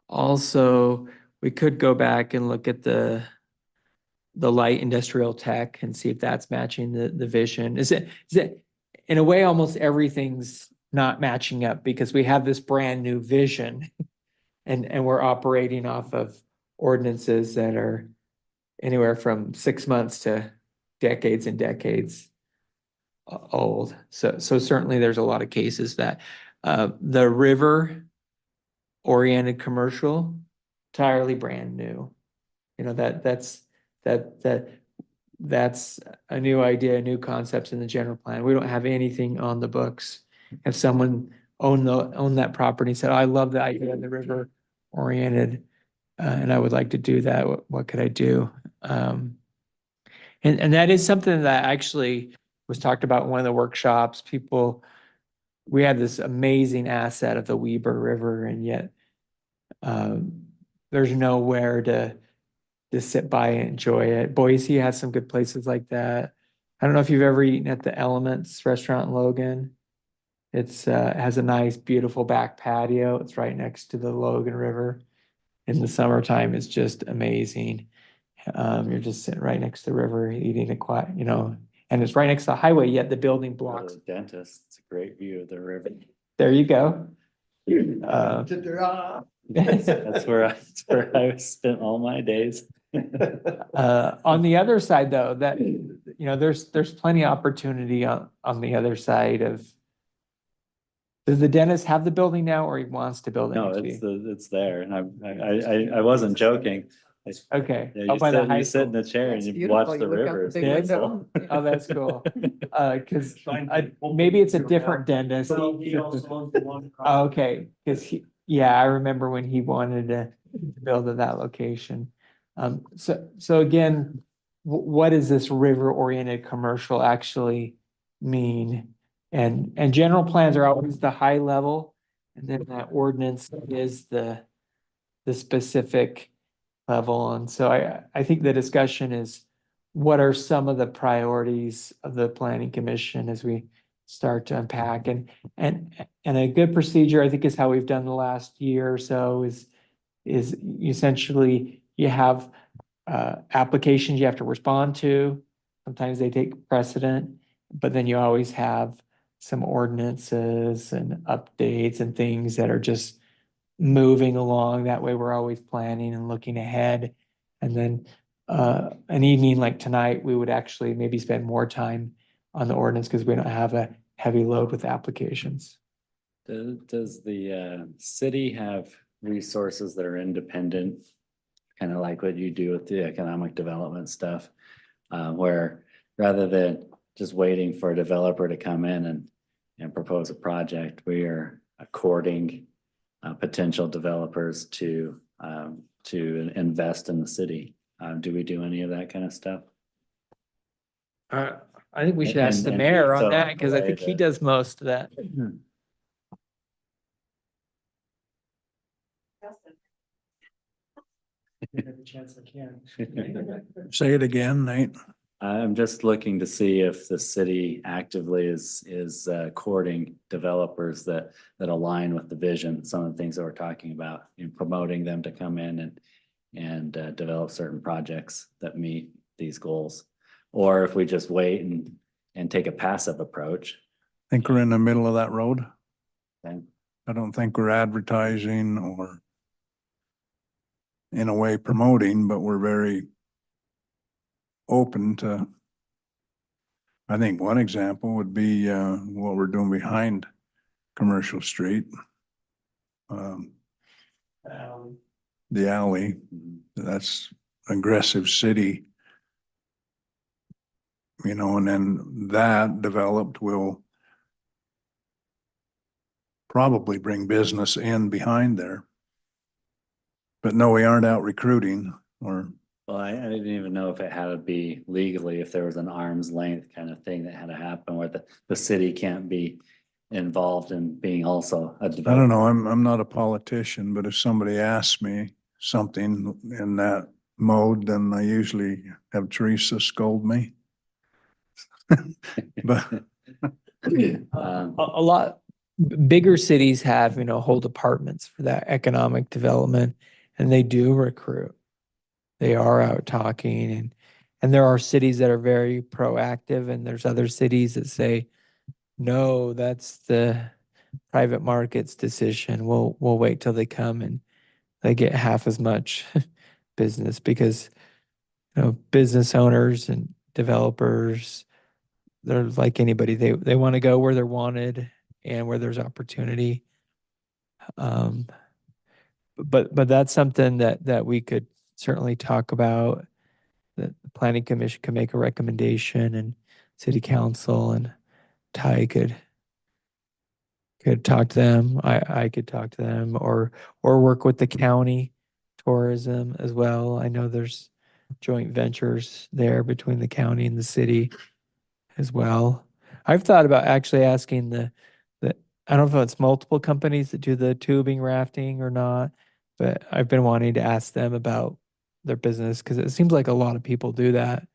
Also, we could go back and look at the light industrial tech and see if that's matching the vision. Is it in a way, almost everything's not matching up because we have this brand new vision And we're operating off of ordinances that are anywhere from 6 months to decades and decades old. So certainly there's a lot of cases that the river oriented commercial, entirely brand new. You know, that's a new idea, new concepts in the general plan. We don't have anything on the books. If someone owned that property and said, "I love the idea of the river oriented, and I would like to do that, what could I do?" And that is something that actually was talked about in one of the workshops. We have this amazing asset of the Weber River, and yet there's nowhere to sit by and enjoy it. Boise has some good places like that. I don't know if you've ever eaten at the Elements restaurant in Logan. It has a nice, beautiful back patio. It's right next to the Logan River. In the summertime, it's just amazing. You're just sitting right next to the river, eating a quiet, and it's right next to the highway, yet the building blocks. Dentist, it's a great view of the river. There you go. That's where I spent all my days. On the other side, though, that, there's plenty of opportunity on the other side of. Does the dentist have the building now, or he wants to build it? No, next to you? it's there, and I wasn't joking. Okay. Yeah, Oh, by the high you sit in school. the chair and That's you beautiful. watch the You look out river. the It's big beautiful. Oh, that's cool. Cause maybe it's a different dentist. Oh, okay, cause I remember when he wanted to build at that location. So again, what does this river-oriented commercial actually mean? And general plans are always the high level, and then that ordinance is the specific level. And so I think the discussion is, what are some of the priorities of the planning commission as we start to unpack? And a good procedure, I think, is how we've done the last year or so, is essentially you have applications you have to respond to. Sometimes they take precedent, but then you always have some ordinances and updates and things that are just moving along. That way we're always planning and looking ahead. And then an evening like tonight, we would actually maybe spend more time on the ordinance because we don't have a heavy load with applications. Does the city have resources that are independent? Kind of like what you do with the economic development stuff, where rather than just waiting for a developer to come in and propose a project, we are courting potential developers to invest in the city. Do we do any of that kind of stuff? I think we should And- ask the and mayor so on that, because I think he does most of that. Say it again, Nate. I'm just looking to see if the city actively is courting developers that align with the vision, some of the things that we're talking about, promoting them to come in and develop certain projects that meet these goals. Or if we just wait and take a passive approach. Think we're in the middle of that road. then I don't think we're advertising or in a way promoting, but we're very open to. I think one example would be what we're doing behind Commercial Street. The alley, that's aggressive city. And then that developed will probably bring business in behind there. But no, we aren't out recruiting or. Well, I didn't even know if it had to be legally, if there was an arm's length kind of thing that had to happen where the city can't be involved in being also a developer. I don't know, I'm not a politician, but if somebody asks me something in that mode, then I usually have Teresa scold me. But A lot bigger cities have, whole departments for that economic development, and they do recruit. They are out talking, and there are cities that are very proactive, and there's other cities that say, no, that's the private market's decision. We'll wait till they come and they get half as much business because, you know, business owners and developers, they're like anybody, they want to go where they're wanted and where there's opportunity. Um, but that's something that we could certainly talk about. That the planning commission can make a recommendation and city council and Ty could talk to them. I could talk to them or work with the county tourism as well. I know there's joint ventures there between the county and the city as well. I've thought about actually asking I don't know if it's multiple companies that do the tubing rafting or not, but I've been wanting to ask them about their business because it seems like a lot of people do that.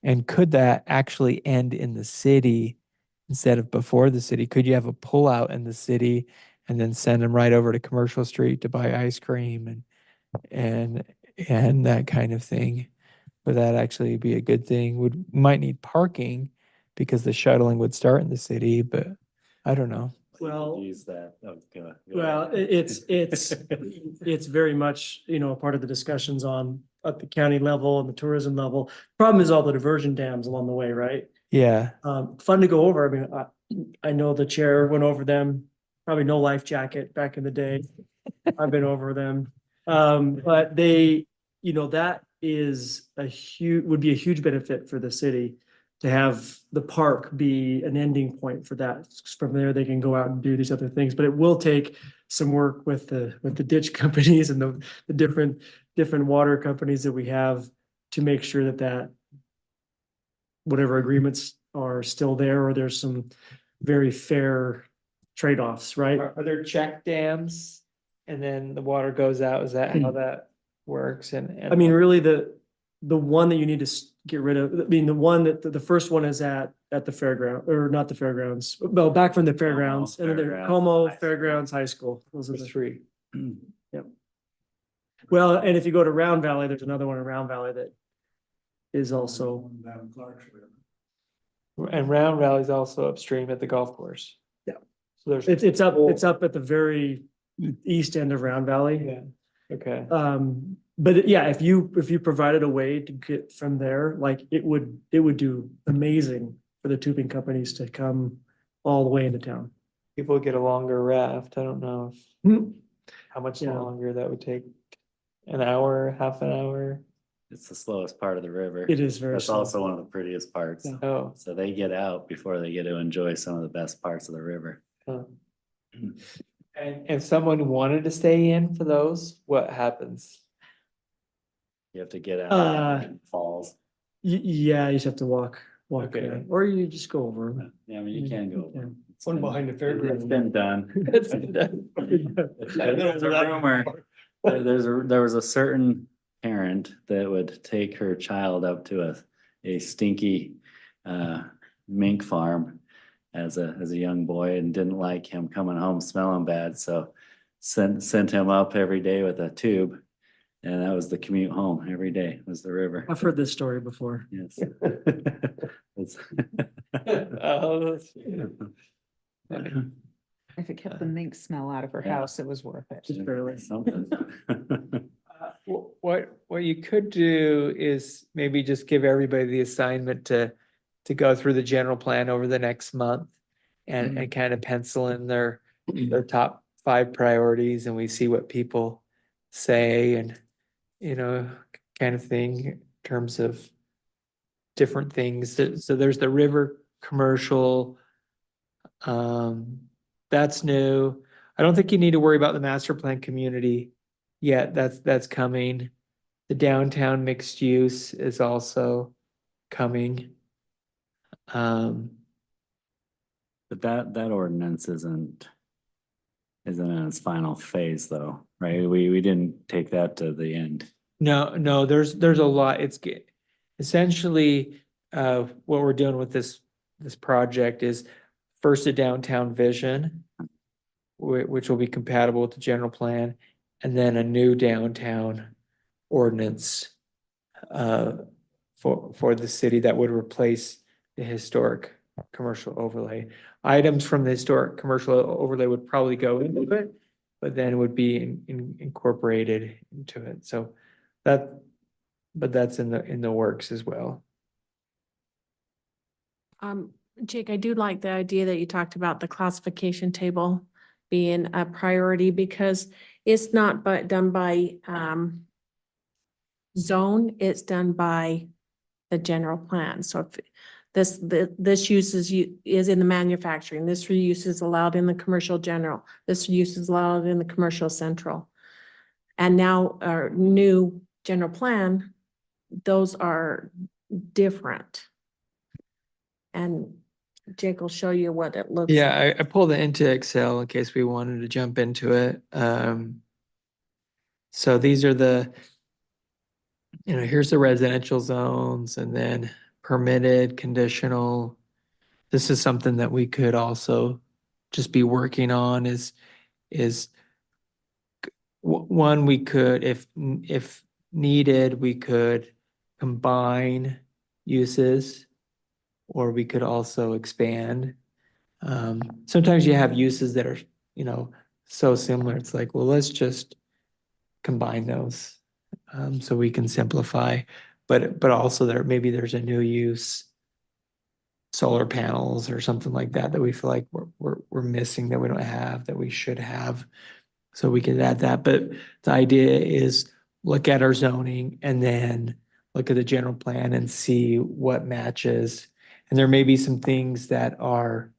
And could that actually end in the city instead of before the city? Could you have a pullout in the city and then send them right over to Commercial Street to buy ice cream and that kind of thing? Would that actually be a good thing? Might need parking because the shuttling would start in the city, but I don't know. Well, Use that. Well, it's very much, you know, a part of the discussions on at the county level and the tourism level. Problem is all the diversion dams along the way, right? Yeah. Fun to go over. I mean, I know the chair went over them, probably no life jacket back in the day. I've been over them. But they, you know, that is would be a huge benefit for the city to have the park be an ending point for that. From there, they can go out and do these other things, but it will take some work with the ditch companies and the different water companies that we have to make sure that whatever agreements are still there, or there's some very fair trade-offs, right? Are there check dams and then the water goes out? Is that how that works? And I mean, really the one that you need to get rid of, I mean, the one that, the first one is at the fairground, or not the fairgrounds, well, back from the fairgrounds, and then there, Fairgrounds, Como High School. Fairgrounds High School. Those are there's the three? Well, and if you go to Round Valley, there's another one in Round Valley that is also, And Round Valley's also upstream at the golf course. Yeah. So there's. it's up at the very east end of Round Valley. Yeah. Okay. But yeah, if you provided a way to get from there, like it would do amazing for the tubing companies to come all the way into town. People get a longer raft. I don't know Hmm. how much Yeah. longer that would take. An hour, half an hour? It's the slowest part of the river. It is very That's slow. also one of the prettiest parts. Yeah. Oh. So they get out before they get to enjoy some of the best parts of the river. Huh. And if someone wanted to stay in for those, what happens? You have to get out Uh, falls. Yeah, you just have to walk Okay. there, or you just go over. Yeah, I mean, you can go. Yeah. It's One been- behind the It's fairgrounds. been done. That's- There's a rumor. There was a certain parent that would take her child up to a stinky mink farm as a young boy and didn't like him coming home smelling bad, so sent him up every day with a tube. And that was the commute home every day, was the river. I've heard this story before. Yes. It's- Oh, that's funny. If it kept the mink smell out of her Yeah. house, it was worth it. Just barely. Something. What you could do is maybe just give everybody the assignment to go through the general plan over the next month and kind of pencil in their top 5 priorities, and we see what people say and, you know, kind of thing in terms of different things. So there's the river commercial. That's new. I don't think you need to worry about the master plan community yet. That's coming. The downtown mixed use is also coming. But that ordinance isn't in its final phase though, right? We didn't take that to the end. No, there's a lot. It's essentially, what we're doing with this project is first a downtown vision, which will be compatible with the general plan, and then a new downtown ordinance for the city that would replace the historic commercial overlay. Items from the historic commercial overlay would probably go into it, but then would be incorporated into it. So that, but that's in the works as well. Jake, I do like the idea that you talked about the classification table being a priority because it's not done by zone, it's done by the general plan. So if this use is in the manufacturing, this reuse is allowed in the commercial general, this use is allowed in the commercial central. And now our new general plan, those are different. And Jake will show you what it looks. Yeah, I pulled it into Excel in case we wanted to jump into it. So these are the, here's the residential zones and then permitted, conditional. This is something that we could also just be working on is one, we could, if needed, we could combine uses, or we could also expand. Sometimes you have uses that are, so similar. It's like, well, let's just combine those so we can simplify. But also maybe there's a new use, solar panels or something like that we feel like we're missing, that we don't have, that we should have. So we can add that. But the idea is look at our zoning and then look at the general plan and see what matches. And there may be some things that are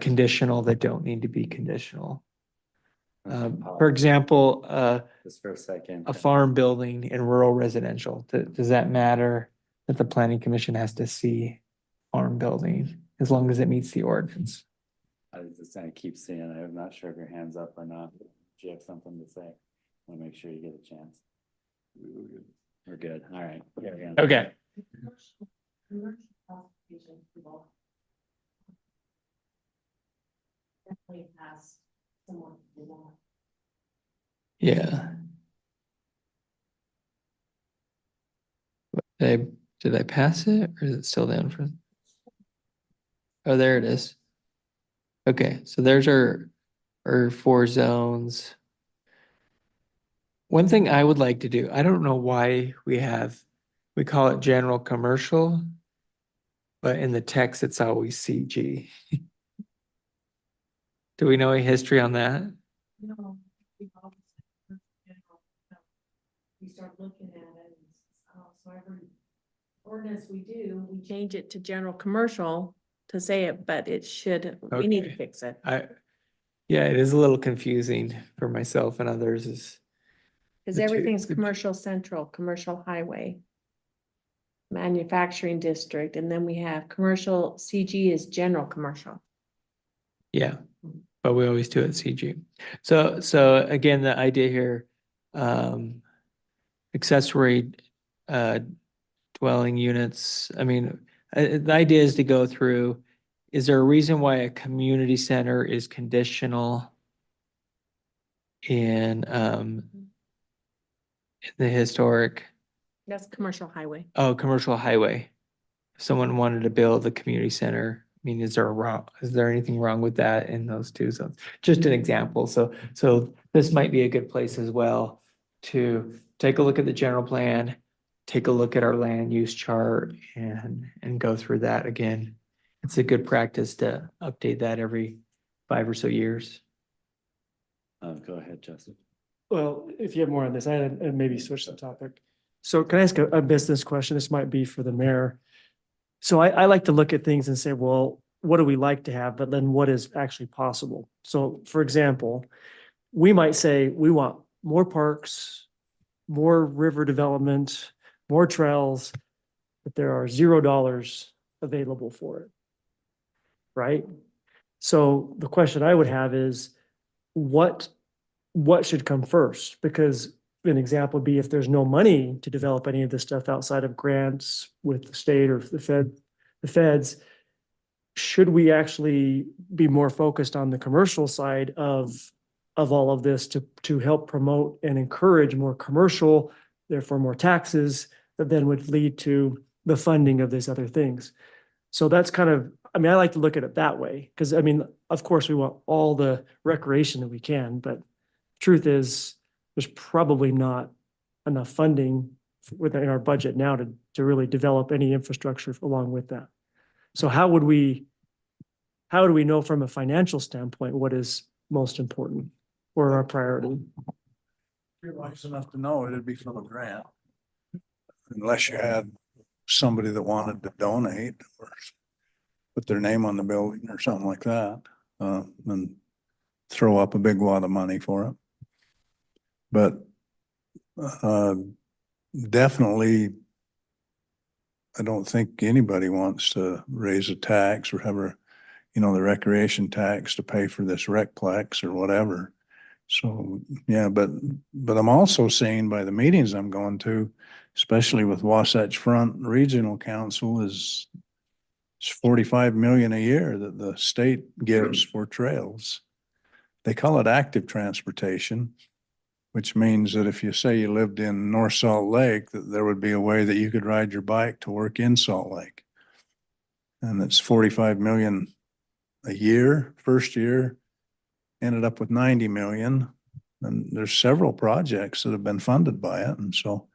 conditional that don't need to be conditional. For example, Just for a second. a farm building in rural residential. Does that matter that the planning commission has to see farm building as long as it meets the ordinance? I was just gonna keep seeing, I'm not sure if your hand's up or not. Do you have something to say? Want to make sure you get a chance. We're good. All right. Okay. Definitely has someone who wants. Yeah. Did I pass it or is it still down for? Oh, there it is. Okay, so there's our 4 zones. One thing I would like to do, I don't know why we call it general commercial, but in the text, it's always CG. Do we know any history on that? No. You start looking at it, so every ordinance we do, we change it to general commercial to say it, but it should, we need to Okay. fix it. Yeah, it is a little confusing for myself and others Because The two- everything's the- commercial central, commercial highway. Manufacturing district, and then we have commercial, CG is general commercial. Yeah, but we always do it CG. So again, the idea here, accessory dwelling units, I mean, the idea is to go through, is there a reason why a community center is conditional in the historic, That's commercial highway. commercial highway? If someone wanted to build a community center, I mean, is there anything wrong with that in those two zones? Just an example. So this might be a good place as well to take a look at the general plan, take a look at our land use chart and go through that again. It's a good practice to update that every 5 or so years. Go ahead, Justin. Well, if you have more on this, I had maybe switch the topic. So can I ask a business question? This might be for the mayor. So I like to look at things and say, well, what do we like to have, but then what is actually possible? So for example, we might say we want more parks, more river development, more trails, but there are $0 available for it. Right? So the question I would have is, what should come first? Because an example would be if there's no money to develop any of this stuff outside of grants with the state or the feds, should we actually be more focused on the commercial side of all of this to help promote and encourage more commercial, therefore more taxes that then would lead to the funding of these other things? So that's kind of I mean, I like to look at it that way, because I mean, of course, we want all the recreation that we can, but truth is, there's probably not enough funding within our budget now to really develop any infrastructure along with that. So how do we know from a financial standpoint what is most important or our priority? You're wise enough to know it'd be from a grant. Unless you had somebody that wanted to donate or put their name on the building or something like that, and throw up a big wad of money for it. But, definitely, I don't think anybody wants to raise a tax or have a, the recreation tax to pay for this recplex or whatever. So, yeah, but I'm also seeing by the meetings I'm going to, especially with Wasatch Front Regional Council, is it's 45 million a year that the state gives for trails. They call it active transportation, which means that if you say you lived in North Salt Lake, that there would be a way that you could ride your bike to work in Salt Lake. And it's 45 million a year, first year, ended up with 90 million. And there's several projects that have been funded by it. And so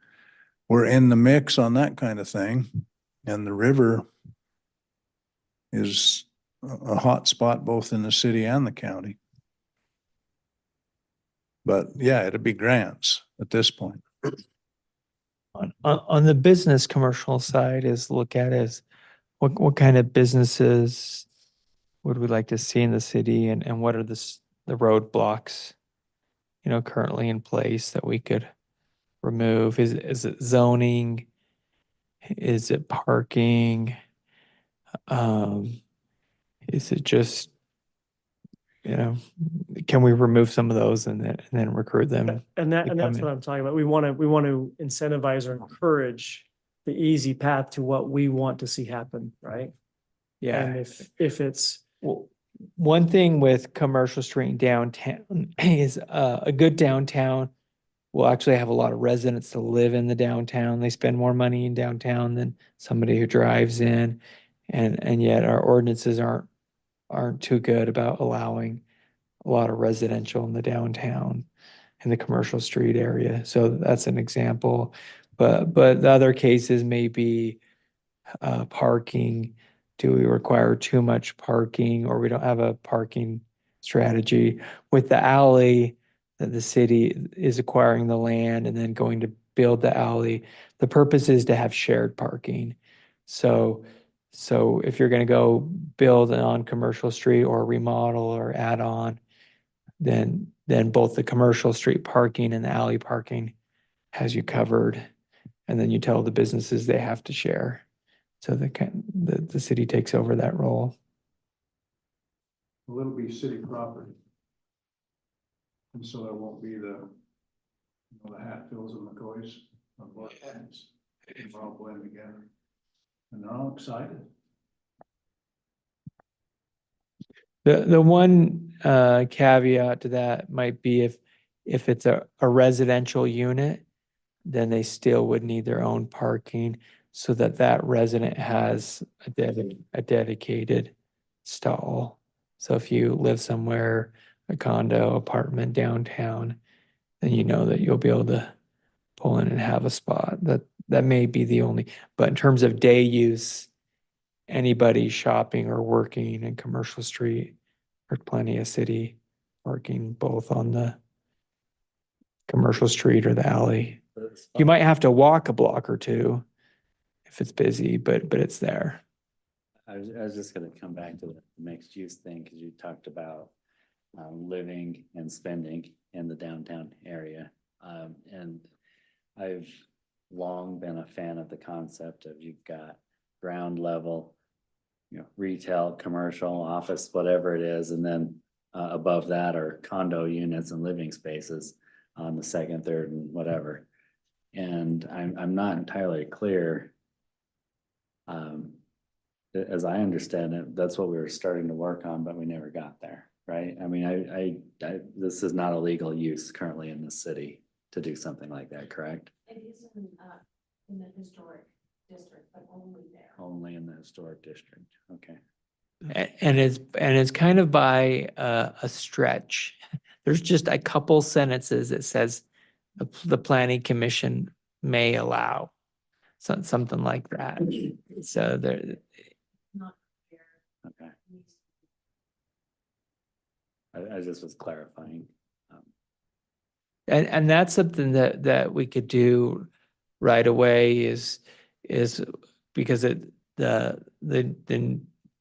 we're in the mix on that kind of thing. And the river is a hot spot both in the city and the county. But yeah, it'd be grants at this point. On the business commercial side is look at is what kind of businesses would we like to see in the city and what are the roadblocks, currently in place that we could remove? Is it zoning? Is it parking? Is it just, can we remove some of those and then recruit them? And to come that's in? what I'm talking about. We want to incentivize or encourage the easy path to what we want to see happen, right? Yeah. And if it's, Well, one thing with Commercial Street and downtown is a good downtown will actually have a lot of residents to live in the downtown. They spend more money in downtown than somebody who drives in. And yet our ordinances aren't too good about allowing a lot of residential in the downtown in the Commercial Street area. So that's an example. But the other cases may be parking. Do we require too much parking or we don't have a parking strategy? With the alley, that the city is acquiring the land and then going to build the alley. The purpose is to have shared parking. So if you're going to go build on Commercial Street or remodel or add on, then both the Commercial Street parking and the alley parking has you covered. And then you tell the businesses they have to share. So the city takes over that role. Well, it'll be city property. And so there won't be the Hatfields and McCoys on both ends. We'll all blend together. And they're all excited. The one caveat to that might be if it's a residential unit, then they still would need their own parking so that resident has a dedicated stall. So if you live somewhere, a condo, apartment downtown, then you know that you'll be able to pull in and have a spot. That may be the only, but in terms of day use, anybody shopping or working in Commercial Street, there's plenty of city parking both on the Commercial Street or the alley. You might have to walk a block or two if it's busy, but it's there. I was just gonna come back to the mixed use thing, because you talked about living and spending in the downtown area. And I've long been a fan of the concept of you've got ground level, retail, commercial, office, whatever it is, and then above that are condo units and living spaces on the second, third, and whatever. And I'm not entirely clear. As I understand it, that's what we were starting to work on, but we never got there, right? I mean, I this is not a legal use currently in the city to do something like that, correct? It is in the historic district, but only there. Only in the historic district, okay. And it's kind of by a stretch. There's just a couple sentences that says the planning commission may allow, something like that. So there, Okay. I just was clarifying. and that's something that we could do right away is because the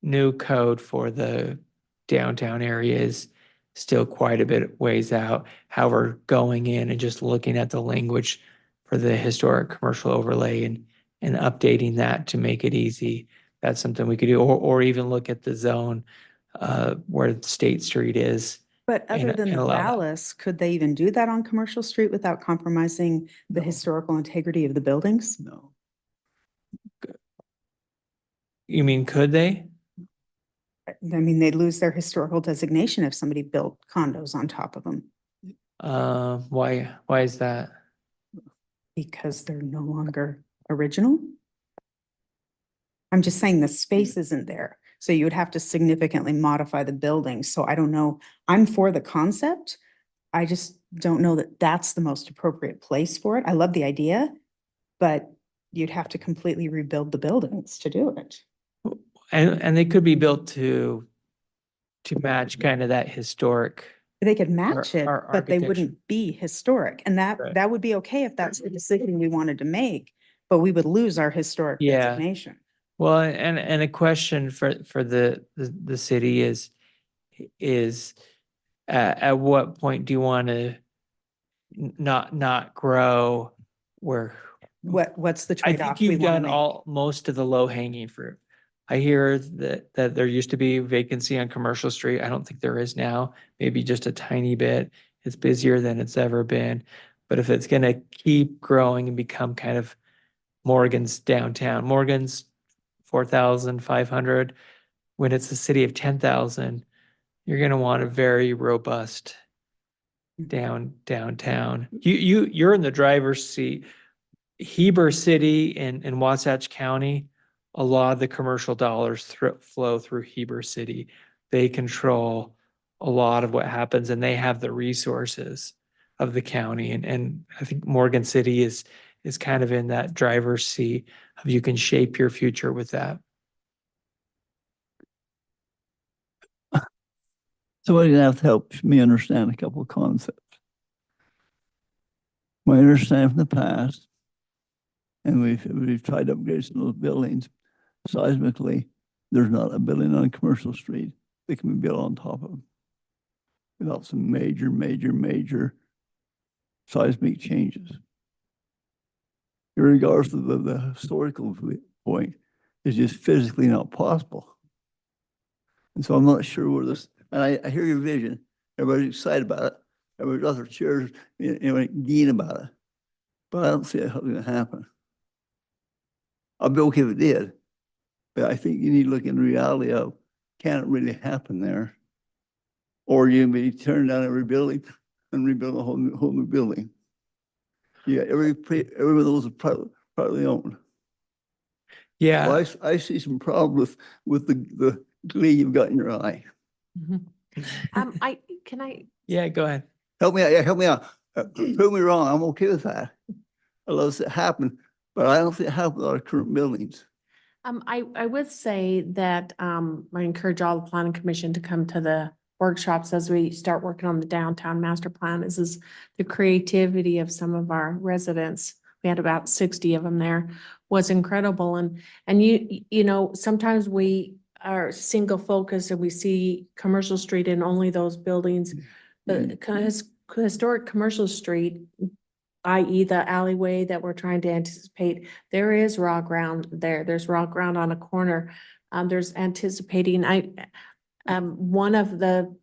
new code for the downtown area is still quite a bit ways out. However, going in and just looking at the language for the historic commercial overlay and updating that to make it easy, that's something we could do, or even look at the zone where State Street is. But other And- than and the allow that. ballast, could they even do that on Commercial Street without compromising the historical integrity of the buildings? No. You mean, could they? I mean, they'd lose their historical designation if somebody built condos on top of them Why is that? because they're no longer original. I'm just saying the space isn't there. So you would have to significantly modify the building. So I don't know. I'm for the concept. I just don't know that that's the most appropriate place for it. I love the idea, but you'd have to completely rebuild the buildings to do it. And they could be built to match kind of that historic. They could match it, our but they architecture. wouldn't be historic. And that, Right. that would be okay if that's the decision we wanted to make, but we would lose our historic Yeah. designation. Well, and a question for the city is at what point do you want to not grow where? What's the I trade-off? think we you've wanna done make? most of the low hanging fruit. I hear that there used to be vacancy on Commercial Street. I don't think there is now, maybe just a tiny bit. It's busier than it's ever been. But if it's gonna keep growing and become kind of Morgan's downtown, Morgan's 4,500, when it's a city of 10,000, you're gonna want a very robust downtown. You're in the driver's seat. Heber City and Wasatch County, a lot of the commercial dollars flow through Heber City. They control a lot of what happens and they have the resources of the county. And I think Morgan City is kind of in that driver's seat of you can shape your future with that. Somebody's gonna have to help me understand a couple of concepts. My understanding from the past, and we've tried to upgrade some of those buildings, seismically, there's not a building on Commercial Street that can be built on top of them without some major seismic changes. In regards to the historical point, it's just physically not possible. And so I'm not sure where this, and I hear your vision. Everybody's excited about it. Everybody's off their chairs, geeing about it. But I don't see how it's going to happen. I'd be okay if it did. But I think you need to look in the reality of, can it really happen there? Or you can be tearing down every building and rebuild a whole new building. Yeah, every one of those is privately owned. Yeah. Well, I see some problems with the glee you've got in your eye. Can I, Yeah, go ahead. Help me out. Yeah, help me out. Prove me wrong. I'm okay with that. I love it happen, but I don't think it happens with our current buildings. I would say that, I encourage all the planning commission to come to the workshops as we start working on the downtown master plan. This is the creativity of some of our residents. We had about 60 of them there, was incredible. And you know, sometimes we are single focused and we see Commercial Street in only those buildings. The historic Commercial Street, i.e. the alleyway that we're trying to anticipate, there is raw ground there. There's raw ground on a corner. There's anticipating, one of the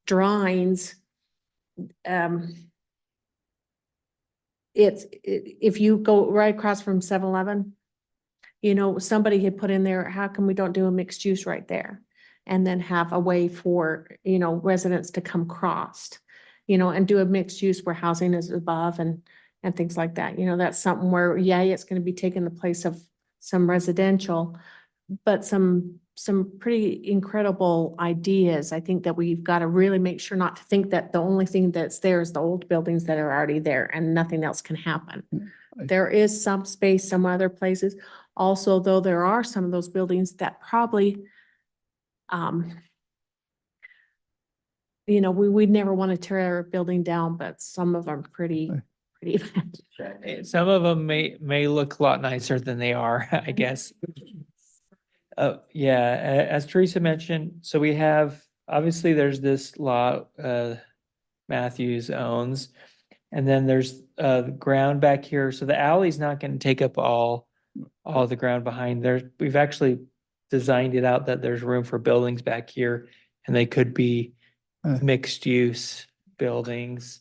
drawings, if you go right across from 7-Eleven, you know, somebody had put in there, how come we don't do a mixed use right there? And then have a way for, you know, residents to come across, you know, and do a mixed use where housing is above and things like that. You know, that's something where, yeah, it's going to be taking the place of some residential, but some some pretty incredible ideas. I think that we've got to really make sure not to think that the only thing that's there is the old buildings that are already there and nothing else can happen. There is some space some other places. Also, though, there are some of those buildings that probably, we'd never want to tear a building down, but some of them pretty bad. Some of them may look a lot nicer than they are, I guess. Yeah, as Teresa mentioned, so we have, obviously there's this lot, Matthews owns. And then there's, the ground back here. So the alley's not gonna take up all the ground behind there. We've actually designed it out that there's room for buildings back here and they could be mixed use buildings.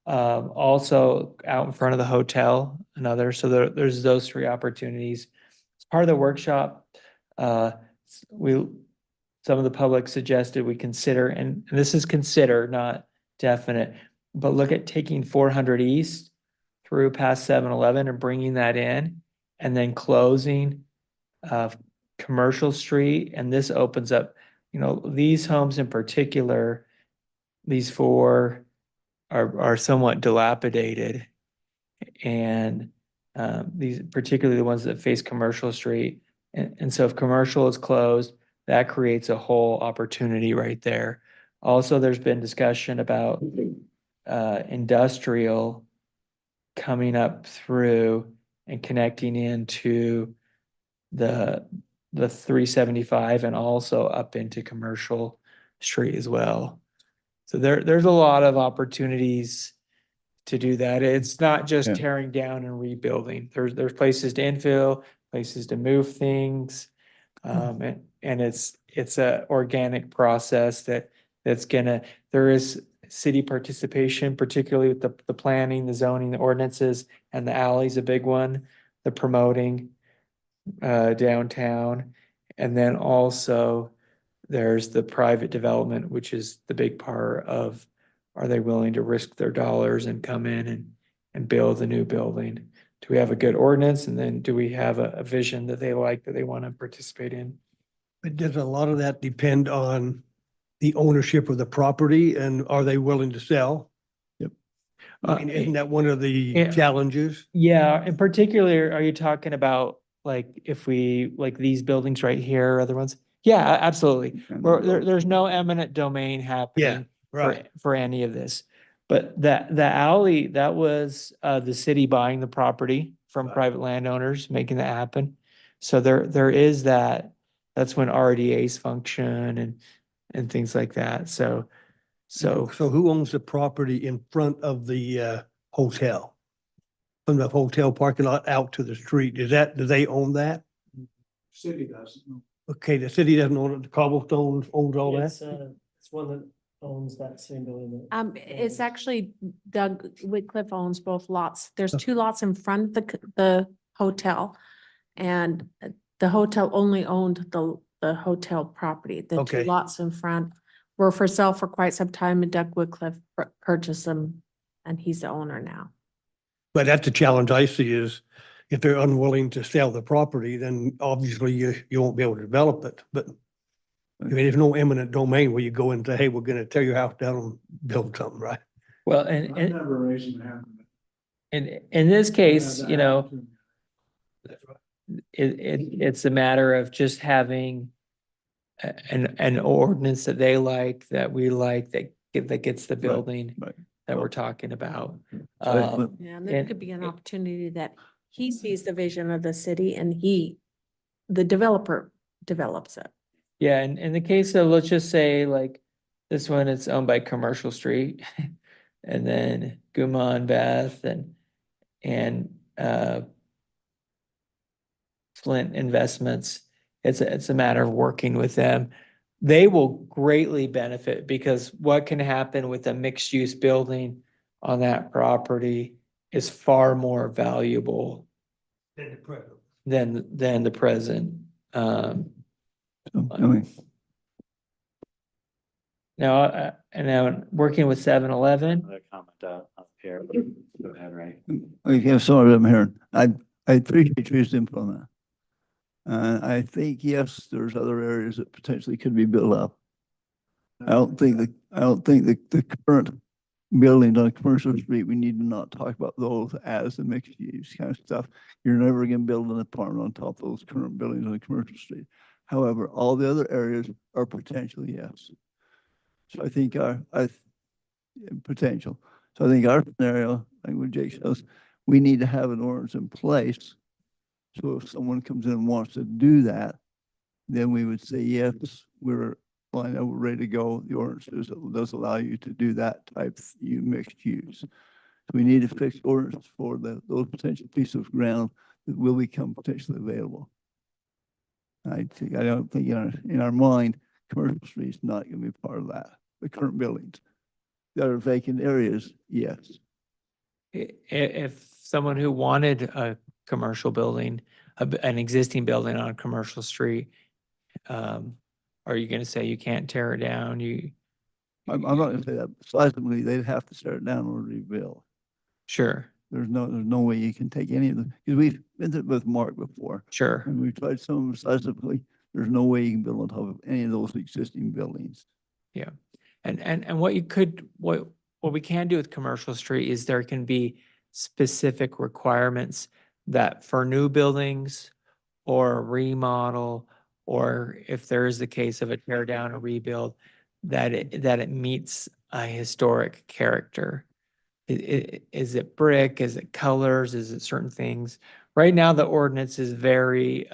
Also out in front of the hotel, another, so there's those three opportunities. As part of the workshop, some of the public suggested we consider, and this is consider, not definite, but look at taking 400 East through past 7-Eleven and bringing that in, and then closing Commercial Street, and this opens up, these homes in particular, these four are somewhat dilapidated, and these, particularly the ones that face Commercial Street. And so if commercial is closed, that creates a whole opportunity right there. Also, there's been discussion about industrial coming up through and connecting into the 375 and also up into Commercial Street as well. So there's a lot of opportunities to do that. It's not just tearing down and rebuilding. There's places to infill, places to move things. And it's a organic process there is city participation, particularly with the planning, the zoning, the ordinances, and the alley's a big one, the promoting downtown. And then also there's the private development, which is the big part of, are they willing to risk their dollars and come in and build a new building? Do we have a good ordinance? And then do we have a vision that they like, that they want to participate in? But does a lot of that depend on the ownership of the property and are they willing to sell? Yep. I mean, isn't that one of the challenges? Yeah, in particular, are you talking about like if we, like these buildings right here, or other ones? Yeah, absolutely. There's no eminent domain happening for any of this. But the alley, that was the city buying the property from private landowners, making that happen. So there is that. That's when RDAs function and things like that. So who owns the property in front of the hotel? From the hotel parking lot out to the street, do they own that? City does. Okay, the city doesn't own it, the cobblestone owns all that? It's one that owns that same building. It's actually Doug Whitcliffe owns both lots. There's two lots in front of the hotel. And the hotel only owned the hotel property. The two lots in front were for sale for quite some time, and Doug Whitcliffe purchased them, and he's the owner now. But that's the challenge I see is if they're unwilling to sell the property, then obviously you won't be able to develop it. But I mean, there's no eminent domain where you go and say, hey, we're gonna tear your house down and build something, right? Well, Never raising the hand. and in this case, it's a matter of just having an ordinance that they like, that we like, that gets the building that we're talking about. Yeah, and there could be an opportunity that he sees the vision of the city and the developer develops it. Yeah, and in the case of, let's just say like this one, it's owned by Commercial Street and then Guma, Beth and Flint Investments. It's a matter of working with them. They will greatly benefit because what can happen with a mixed use building on that property is far more valuable than the present. Now, and working with 7-Eleven. Another comment up here. Go ahead, Ray. Okay, sorry, I'm here. I appreciate your input on I think, yes, there's other areas that potentially could be built up. I don't think the current buildings on Commercial Street, we need to not talk about those as the mixed use kind of stuff. You're never gonna build an apartment on top of those current buildings on Commercial Street. However, all the other areas are potentially yes. So I think potential. So I think our scenario, like what Jake says, we need to have an ordinance in place. So if someone comes in and wants to do that, then we would say, yes, we're lined up, we're ready to go. The ordinance does allow you to do that type mixed use. So we need to fix ordinance for those potential pieces of ground that will become potentially available. I don't think in our mind, Commercial Street is not going to be part of that. The current buildings that are vacant areas, yes. If someone who wanted a commercial building, an existing building on a commercial street, are you gonna say you can't tear it down? I'm not going to say that. Decisively, they'd have to start down or rebuild. Sure, There's no way you can take any of them, because we've been through it with Mark before. sure. And we've tried some of them decisively. There's no way you can build on top of any of those existing buildings. Yeah. And what we can do with Commercial Street is there can be specific requirements that for new buildings or remodel, or if there is the case of a tear down or rebuild, that it meets a historic character. Is it brick? Is it colors? Is it certain things? Right now, the ordinance is very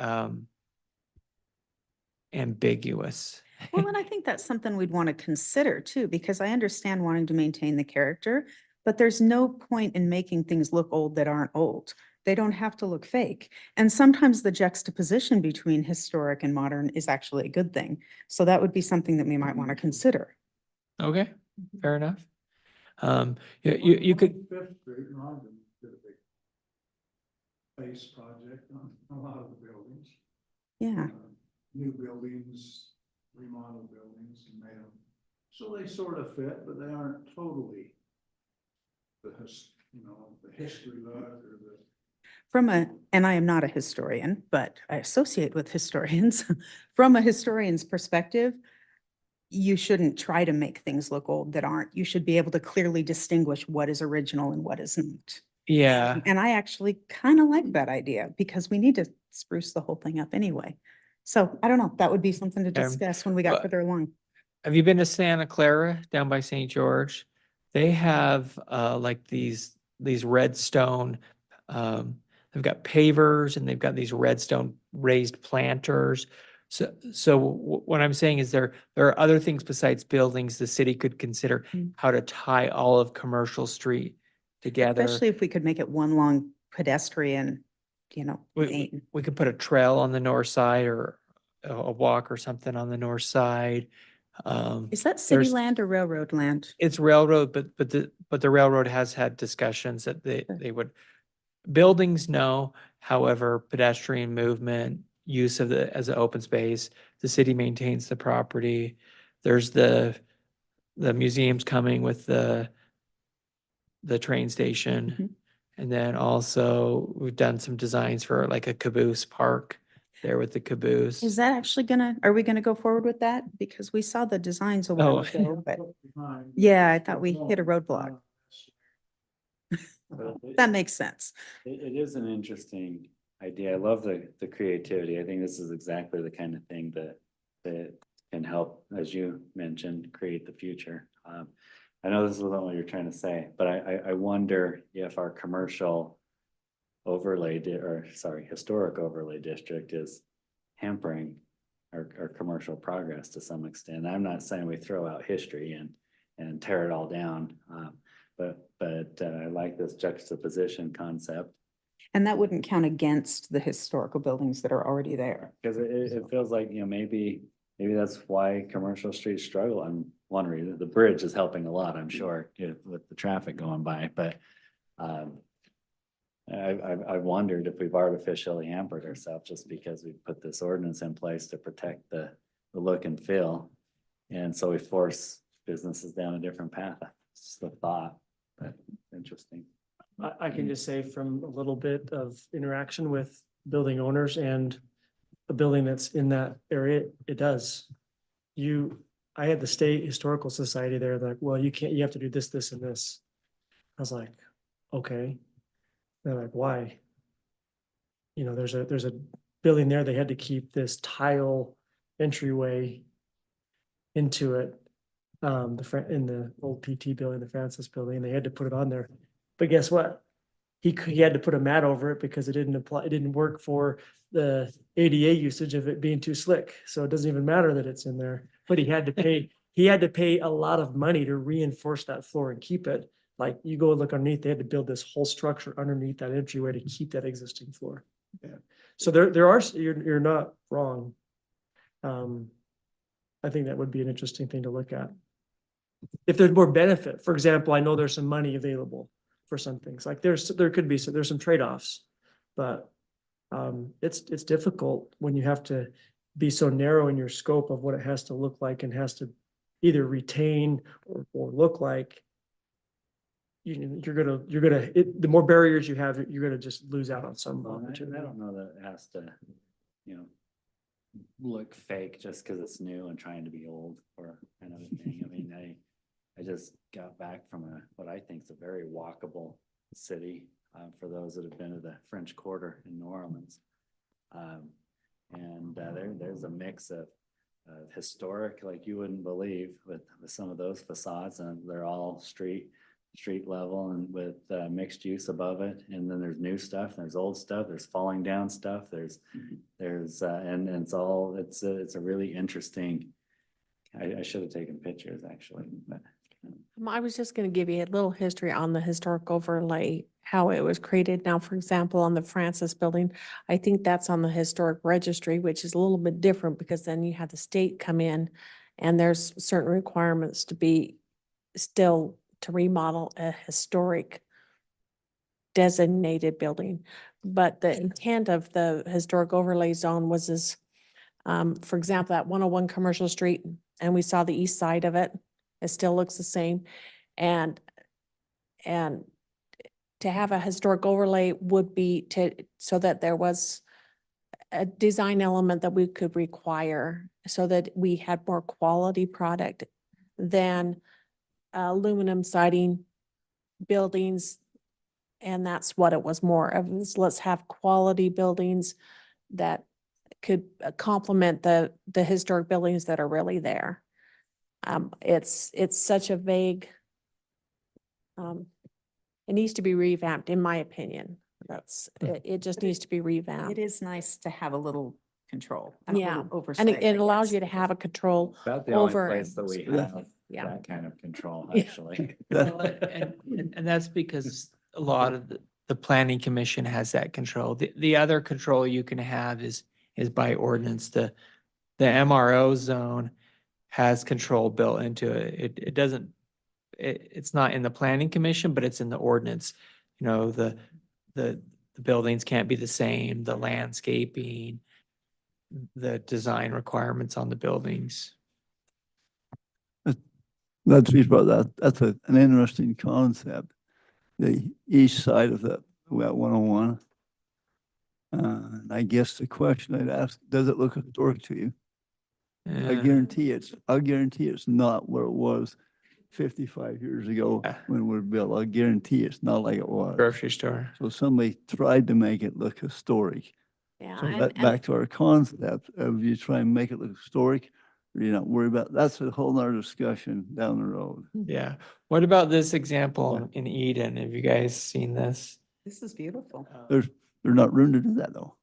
ambiguous. Well, and I think that's something we'd want to consider too, because I understand wanting to maintain the character, but there's no point in making things look old that aren't old. They don't have to look fake. And sometimes the juxtaposition between historic and modern is actually a good thing. So that would be something that we might want to consider. Okay, fair enough. You could, Fifth Street, Rhonda did a big base project on a lot of the buildings. Yeah. New buildings, remodeled buildings, and made them, so they sort of fit, but they aren't totally the history look or the. And I am not a historian, but I associate with historians. From a historian's perspective, you shouldn't try to make things look old that aren't. You should be able to clearly distinguish what is original and what isn't. yeah. And I actually kind of like that idea because we need to spruce the whole thing up anyway. So I don't know, that would be something to discuss when we got well, further along. Have you been to Santa Clara down by St. George? They have like these red stone, they've got pavers and they've got these red stone raised planters. So what I'm saying is there are other things besides buildings the city could consider how to tie all of Commercial Street together. Especially if we could make it one long pedestrian, lane. We could put a trail on the north side or a walk or something on the north side. Is that city there's- land or railroad land? It's railroad, but the railroad has had discussions that they would, buildings, no. However, pedestrian movement, use of as an open space, the city maintains the property. There's the museums coming with the train station. Mhm. And then also we've done some designs for like a caboose park there with the caboose. Is that actually are we gonna go forward with that? Because we saw the designs a while Oh. ago, but yeah, I thought we hit a roadblock. That makes sense. It is an interesting idea. I love the creativity. I think this is exactly the kind of thing that can help, as you mentioned, create the future. I know this isn't what you're trying to say, but I wonder if our commercial historic overlay district is hampering our commercial progress to some extent. I'm not saying we throw out history and tear it all down. But I like this juxtaposition concept. And that wouldn't count against the historical buildings that are already there. Because it feels like, maybe that's why Commercial Street struggle. I'm one reason, the bridge is helping a lot, I'm sure, with the traffic going by, but I've wondered if we've artificially hampered ourselves just because we put this ordinance in place to protect the look and feel. And so we force businesses down a different path. It's just a thought, but interesting. I can just say from a little bit of interaction with building owners and a building that's in that area, it does. I had the State Historical Society there, they're like, well, you have to do this, this, and this. I was like, okay. They're like, why? You know, there's a building there, they had to keep this tile entryway into it. In the old PT building, the Francis building, they had to put it on there. But guess what? He had to put a mat over it because it didn't work for the ADA usage of it being too slick. So it doesn't even matter that it's in there, but he had to pay a lot of money to reinforce that floor and keep it. Like you go look underneath, they had to build this whole structure underneath that entryway to keep that existing floor. Yeah. So there are, you're not wrong. I think that would be an interesting thing to look at. If there's more benefit, for example, I know there's some money available for some things, like there's some trade-offs, but it's difficult when you have to be so narrow in your scope of what it has to look like and has to either retain or look like. The more barriers you have, you're gonna just lose out on some Well, opportunity. I don't know that it has to, you know, look fake just because it's new and trying to be old or kind of a thing. I mean, I just got back from what I think is a very walkable city for those that have been to the French Quarter in New Orleans. There's a mix of historic, like you wouldn't believe, with some of those facades, and they're all street level and with mixed use above it. And then there's new stuff, there's old stuff, there's falling down stuff, there's and it's a really interesting. I should have taken pictures actually, but. I was just gonna give you a little history on the historic overlay, how it was created. Now, for example, on the Francis building, I think that's on the historic registry, which is a little bit different because then you have the state come in and there's certain requirements to be still to remodel a historic designated building. But the intent of the historic overlay zone was this, for example, that 101 Commercial Street, and we saw the east side of it. It still looks the same. And to have a historic overlay would be so that there was a design element that we could require so that we had more quality product than aluminum siding buildings. And that's what it was more of. Let's have quality buildings that could complement the historic buildings that are really there. It's such a vague, it needs to be revamped, in my opinion. It just needs to be revamped. It is nice to have a little control. Yeah, and Oversight, it I allows guess. you to have a control About the only over. place that we Yeah. have Yeah. that kind of control, actually. Well, And that's because a lot of the planning commission has that control. The other control you can have is by ordinance. The MRO zone has control built into it. It doesn't, it's not in the planning commission, but it's in the ordinance. You know, the buildings can't be the same, the landscaping, the design requirements on the buildings. That's about that. That's an interesting concept. The east side of that, Route 101. And I guess the question I'd ask, does it look historic to you? I guarantee it's not where it was 55 years ago Yeah. when it was built. I guarantee it's not like it was. Grocery store. So somebody tried to make it look historic. Yeah, So and- that, back to our concept of you try and make it look historic, you're not worried about, that's a whole nother discussion down the road. Yeah. What about this example in Eden? Have you guys seen this? This is beautiful. There's not room to do that though.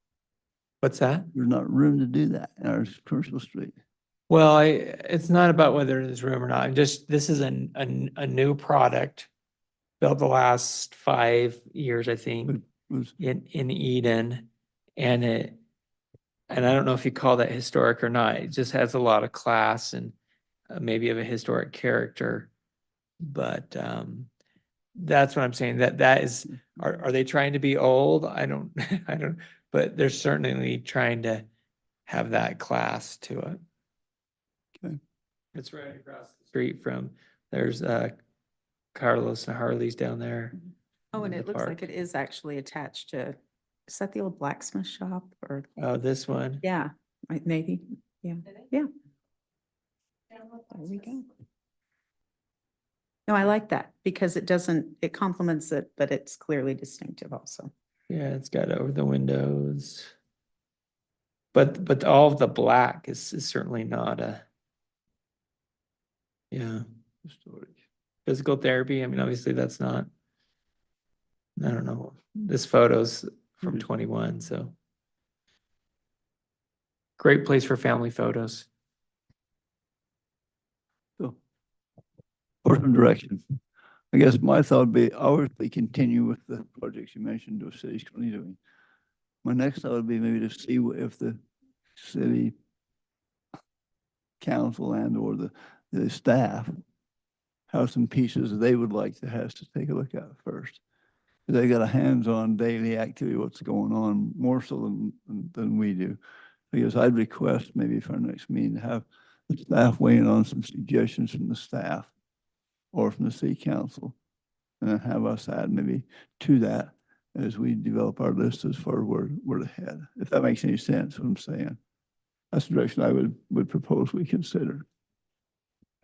What's that? There's not room to do that in our commercial street. Well, it's not about whether there's room or not. I'm just, this is a new product built the last 5 years, I think, in Eden. And I don't know if you call that historic or not. It just has a lot of class and maybe of a historic character. But that's what I'm saying. That is, are they trying to be old? I don't, but they're certainly trying to have that class to it. Okay. It's right across the street from, there's Carlos and Harley's down there. Oh, and in it the looks like park. it is actually attached to Is that the old blacksmith shop or, Oh, this one. yeah, maybe, yeah, yeah. There we go. No, I like that because it doesn't, it complements it, but it's clearly distinctive also. Yeah, it's got over the windows. But all of the black is certainly not a. Yeah, Storage. physical therapy. I mean, obviously that's not. I don't know. This photo's from 21, so. Great place for family photos. So, course of direction. I guess my thought would be, obviously continue with the projects you mentioned the city's currently doing. My next thought would be maybe to see if the city council and or the staff have some pieces they would like to have to take a look at first. They got a hands-on daily activity, what's going on, more so than we do. Because I'd request maybe for our next meeting to have the staff weigh in on some suggestions from the staff or from the city council. And then have us add maybe to that as we develop our list as far as where to head. If that makes any sense, what I'm saying. That's the direction I would propose we consider.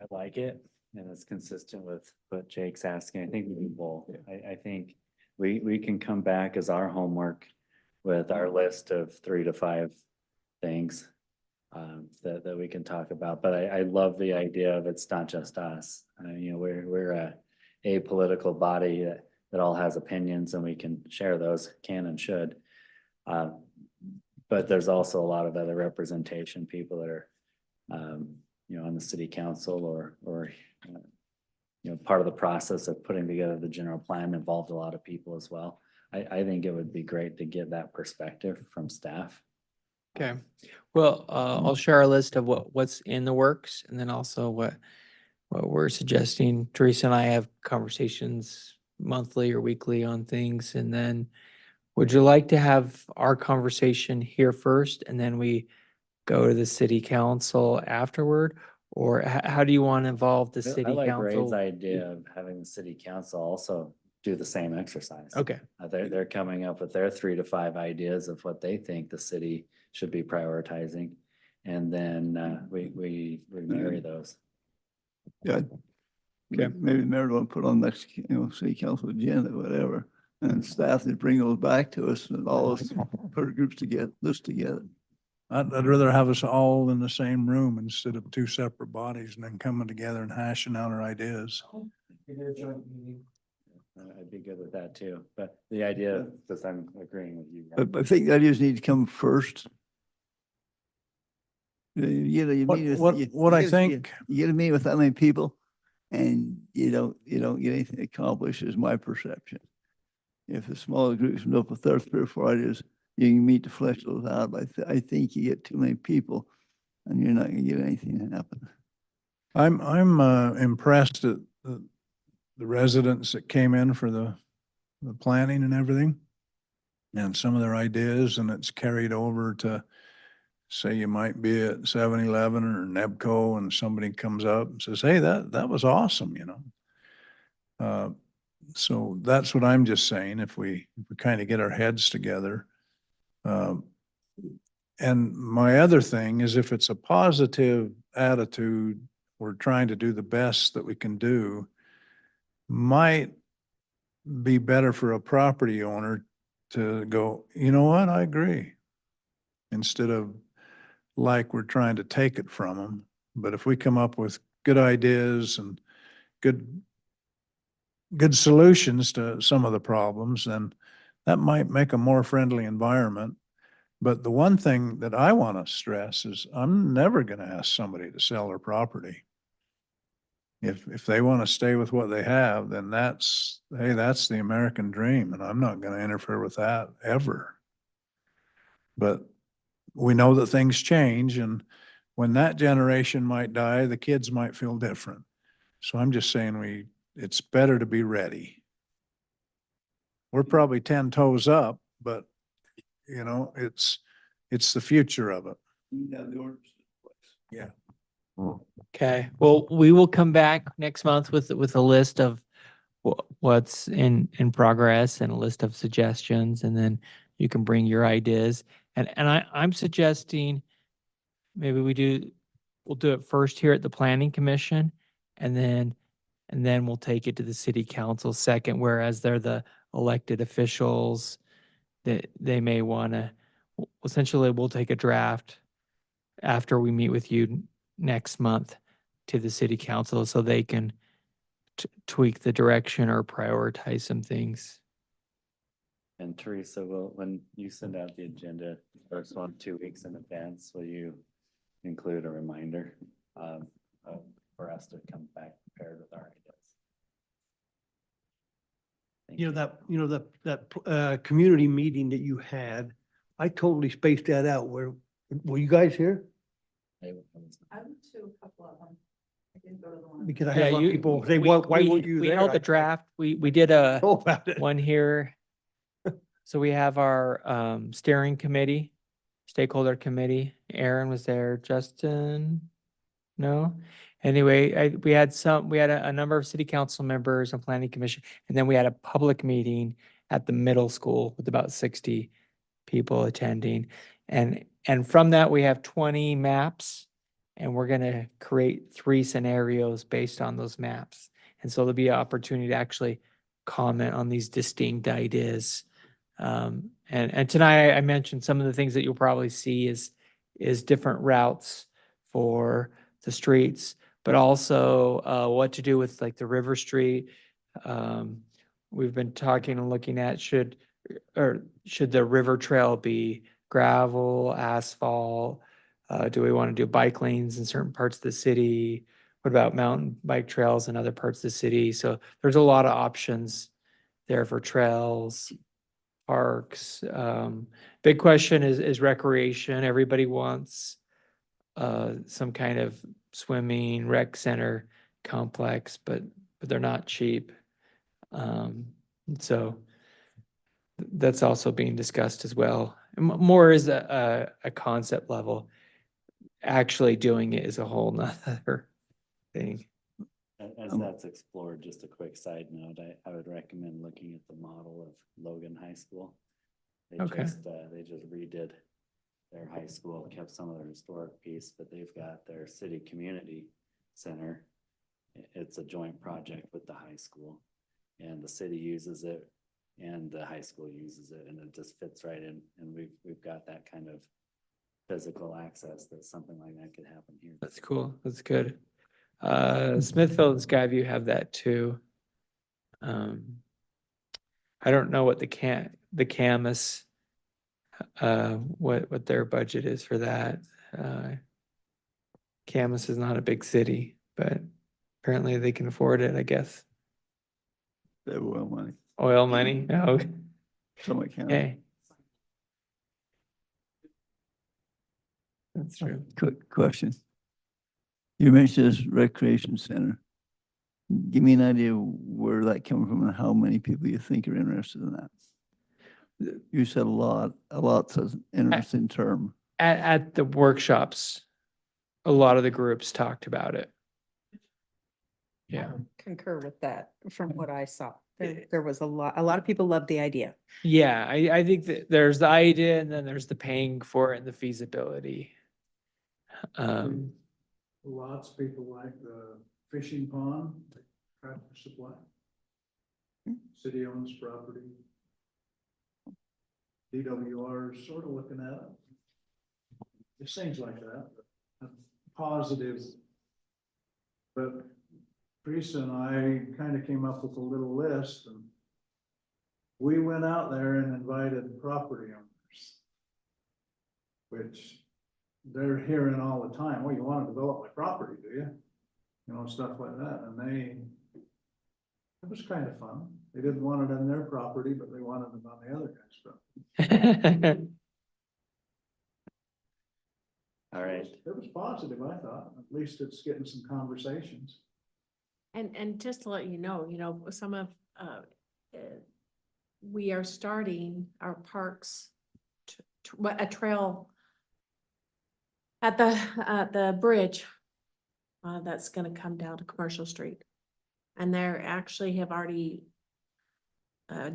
I like it, and it's consistent with what Jake's asking. I think we do both. I think we can come back as our homework with our list of 3 to 5 things that we can talk about. But I love the idea of it's not just us. You know, we're a apolitical body that all has opinions, and we can share those, can and should. But there's also a lot of other representation, people that are, you know, on the city council or you know, part of the process of putting together the general plan involved a lot of people as well. I think it would be great to get that perspective from staff. Okay, well, I'll share our list of what's in the works and then also what we're suggesting. Teresa and I have conversations monthly or weekly on things. And then would you like to have our conversation here first and then we go to the city council afterward? Or how do you want to involve the city I like Ray's council? idea of having the city council also do the same exercise. Okay, They're coming up with their 3 to 5 ideas of what they think the city should be prioritizing. And then we marry those. Yeah. Okay. Maybe the mayor will put on next, city council agenda, whatever, and staff to bring those back to us and all us put groups together, list together. I'd rather have us all in the same room instead of 2 separate bodies and then coming together and hashing out our ideas. I'd be good with that too, but the idea, because I'm agreeing with you. But I think the ideas need to come first. You know, you What- meet with. what- you- what you I get- think- You get to meet with that many people and you don't get anything accomplished is my perception. If the smaller groups come up with their 3 or 4 ideas, you can meet to flesh those out. But I think you get too many people and you're not gonna get anything to happen. I'm impressed at the residents that came in for the planning and everything. And some of their ideas, and it's carried over to, say you might be at 7-Eleven or Nebco and somebody comes up and says, hey, that was awesome, you know? So that's what I'm just saying, if we kind of get our heads together. And my other thing is if it's a positive attitude, we're trying to do the best that we can do, might be better for a property owner to go, you know what, I agree. Instead of like we're trying to take it from them. But if we come up with good ideas and good solutions to some of the problems, then that might make a more friendly environment. But the one thing that I want to stress is I'm never going to ask somebody to sell their property. If they want to stay with what they have, then that's the American dream, and I'm not going to interfere with that ever. But we know that things change, and when that generation might die, the kids might feel different. So I'm just saying it's better to be ready. We're probably 10 toes up, but you know, it's the future of it. Yeah. okay. Well, we will come back next month with a list of what's in progress and a list of suggestions, and then You can bring your ideas. And I'm suggesting maybe we'll do it first here at the planning commission and then we'll take it to the city council second, whereas they're the elected officials that they may want to, essentially we'll take a draft after we meet with you next month to the city council so they can tweak the direction or prioritize some things. And Teresa, when you send out the agenda, first one, 2 weeks in advance, will you include a reminder for us to come back prepared with our ideas? Thank That community meeting that you had, I totally spaced that out. Were you guys here? I went to a couple of them. I didn't go to the one. Because I had a lot of people say, why weren't you We there? held a draft. We did a Know about it. one here. So we have our steering committee, stakeholder committee. Aaron was there. Justin? No? Anyway, we had a number of city council members and planning commission, and then we had a public meeting at the middle school with about 60 people attending. And from that, we have 20 maps, and we're gonna create 3 scenarios based on those maps. And so there'll be an opportunity to actually comment on these distinct ideas. And tonight I mentioned some of the things that you'll probably see is different routes for the streets, but also what to do with like the River Street. We've been talking and looking at should the river trail be gravel, asphalt? Do we want to do bike lanes in certain parts of the city? What about mountain bike trails in other parts of the city? So there's a lot of options there for trails, parks. Big question is recreation. Everybody wants some kind of swimming rec center complex, but they're not cheap. So that's also being discussed as well. More is a concept level. Actually doing it is a whole nother thing. As that's explored, just a quick side note, I would recommend looking at the model of Logan High School. They just redid their high school, kept some of their historic piece, but they've got their city community center. It's a joint project with the high school, and the city uses it and the high school uses it, and it just fits right in. And we've got that kind of physical access that something like that could happen here. That's cool. That's good. Smithfield and Skyview have that too. I don't know what the Camas, what their budget is for that. Camas is not a big city, but apparently they can afford it, I guess. They have oil money. Oil money? Oh, So I can't. okay. That's true. Quick question. You mentioned this recreation center. Give me an idea where that came from and how many people you think are interested in that. You said a lot's an interesting term. At the workshops, a lot of the groups talked about it. Yeah. Concur with that from what I saw. There was a lot of people loved the idea. Yeah, I think that there's the idea and then there's the paying for it and the feasibility. Lots of people like the fishing pond, Tractor Supply. City owns property. DWR is sort of looking at it. Just things like that, positive. But Teresa and I kind of came up with a little list, and we went out there and invited property owners, which they're hearing all the time. Well, you want to develop my property, do you? You know, stuff like that. And it was kind of fun. They didn't want it on their property, but they wanted it on the other guy's property. All right. It was positive, I thought. At least it's getting some conversations. And just to let you know, some of, we are starting our parks, a trail at the bridge that's gonna come down to Commercial Street. And they're actually have already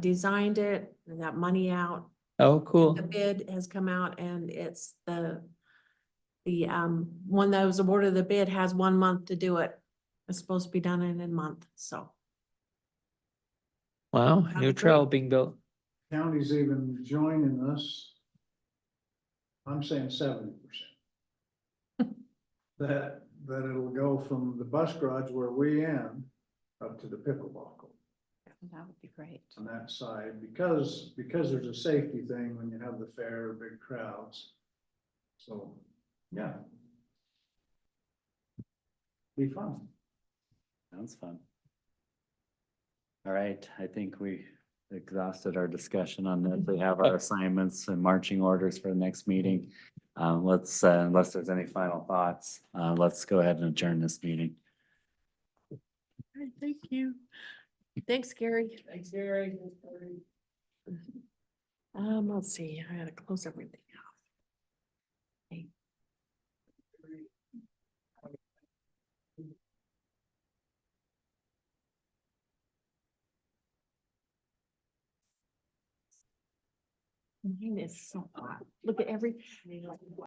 designed it and got money out Oh, cool. The bid has come out and it's the one that was awarded the bid has 1 month to do it. It's supposed to be done in a month, so. Wow, That'd new be trail great. being built. County's even joining us. I'm saying 70%. That it'll go from the bus garage where we end up to the pickleball court That would be great. on that side, because there's a safety thing when you have the fair, big crowds. So, yeah. Be fun. Sounds fun. All right, I think we exhausted our discussion on this. We have our assignments and marching orders for the next meeting. Let's, unless there's any final thoughts, let's go ahead and adjourn this meeting. Thank you. Thanks, Gary. Thanks, Gary. Let's see, I gotta close everything out. Okay. Mine is so hot. Look at everything.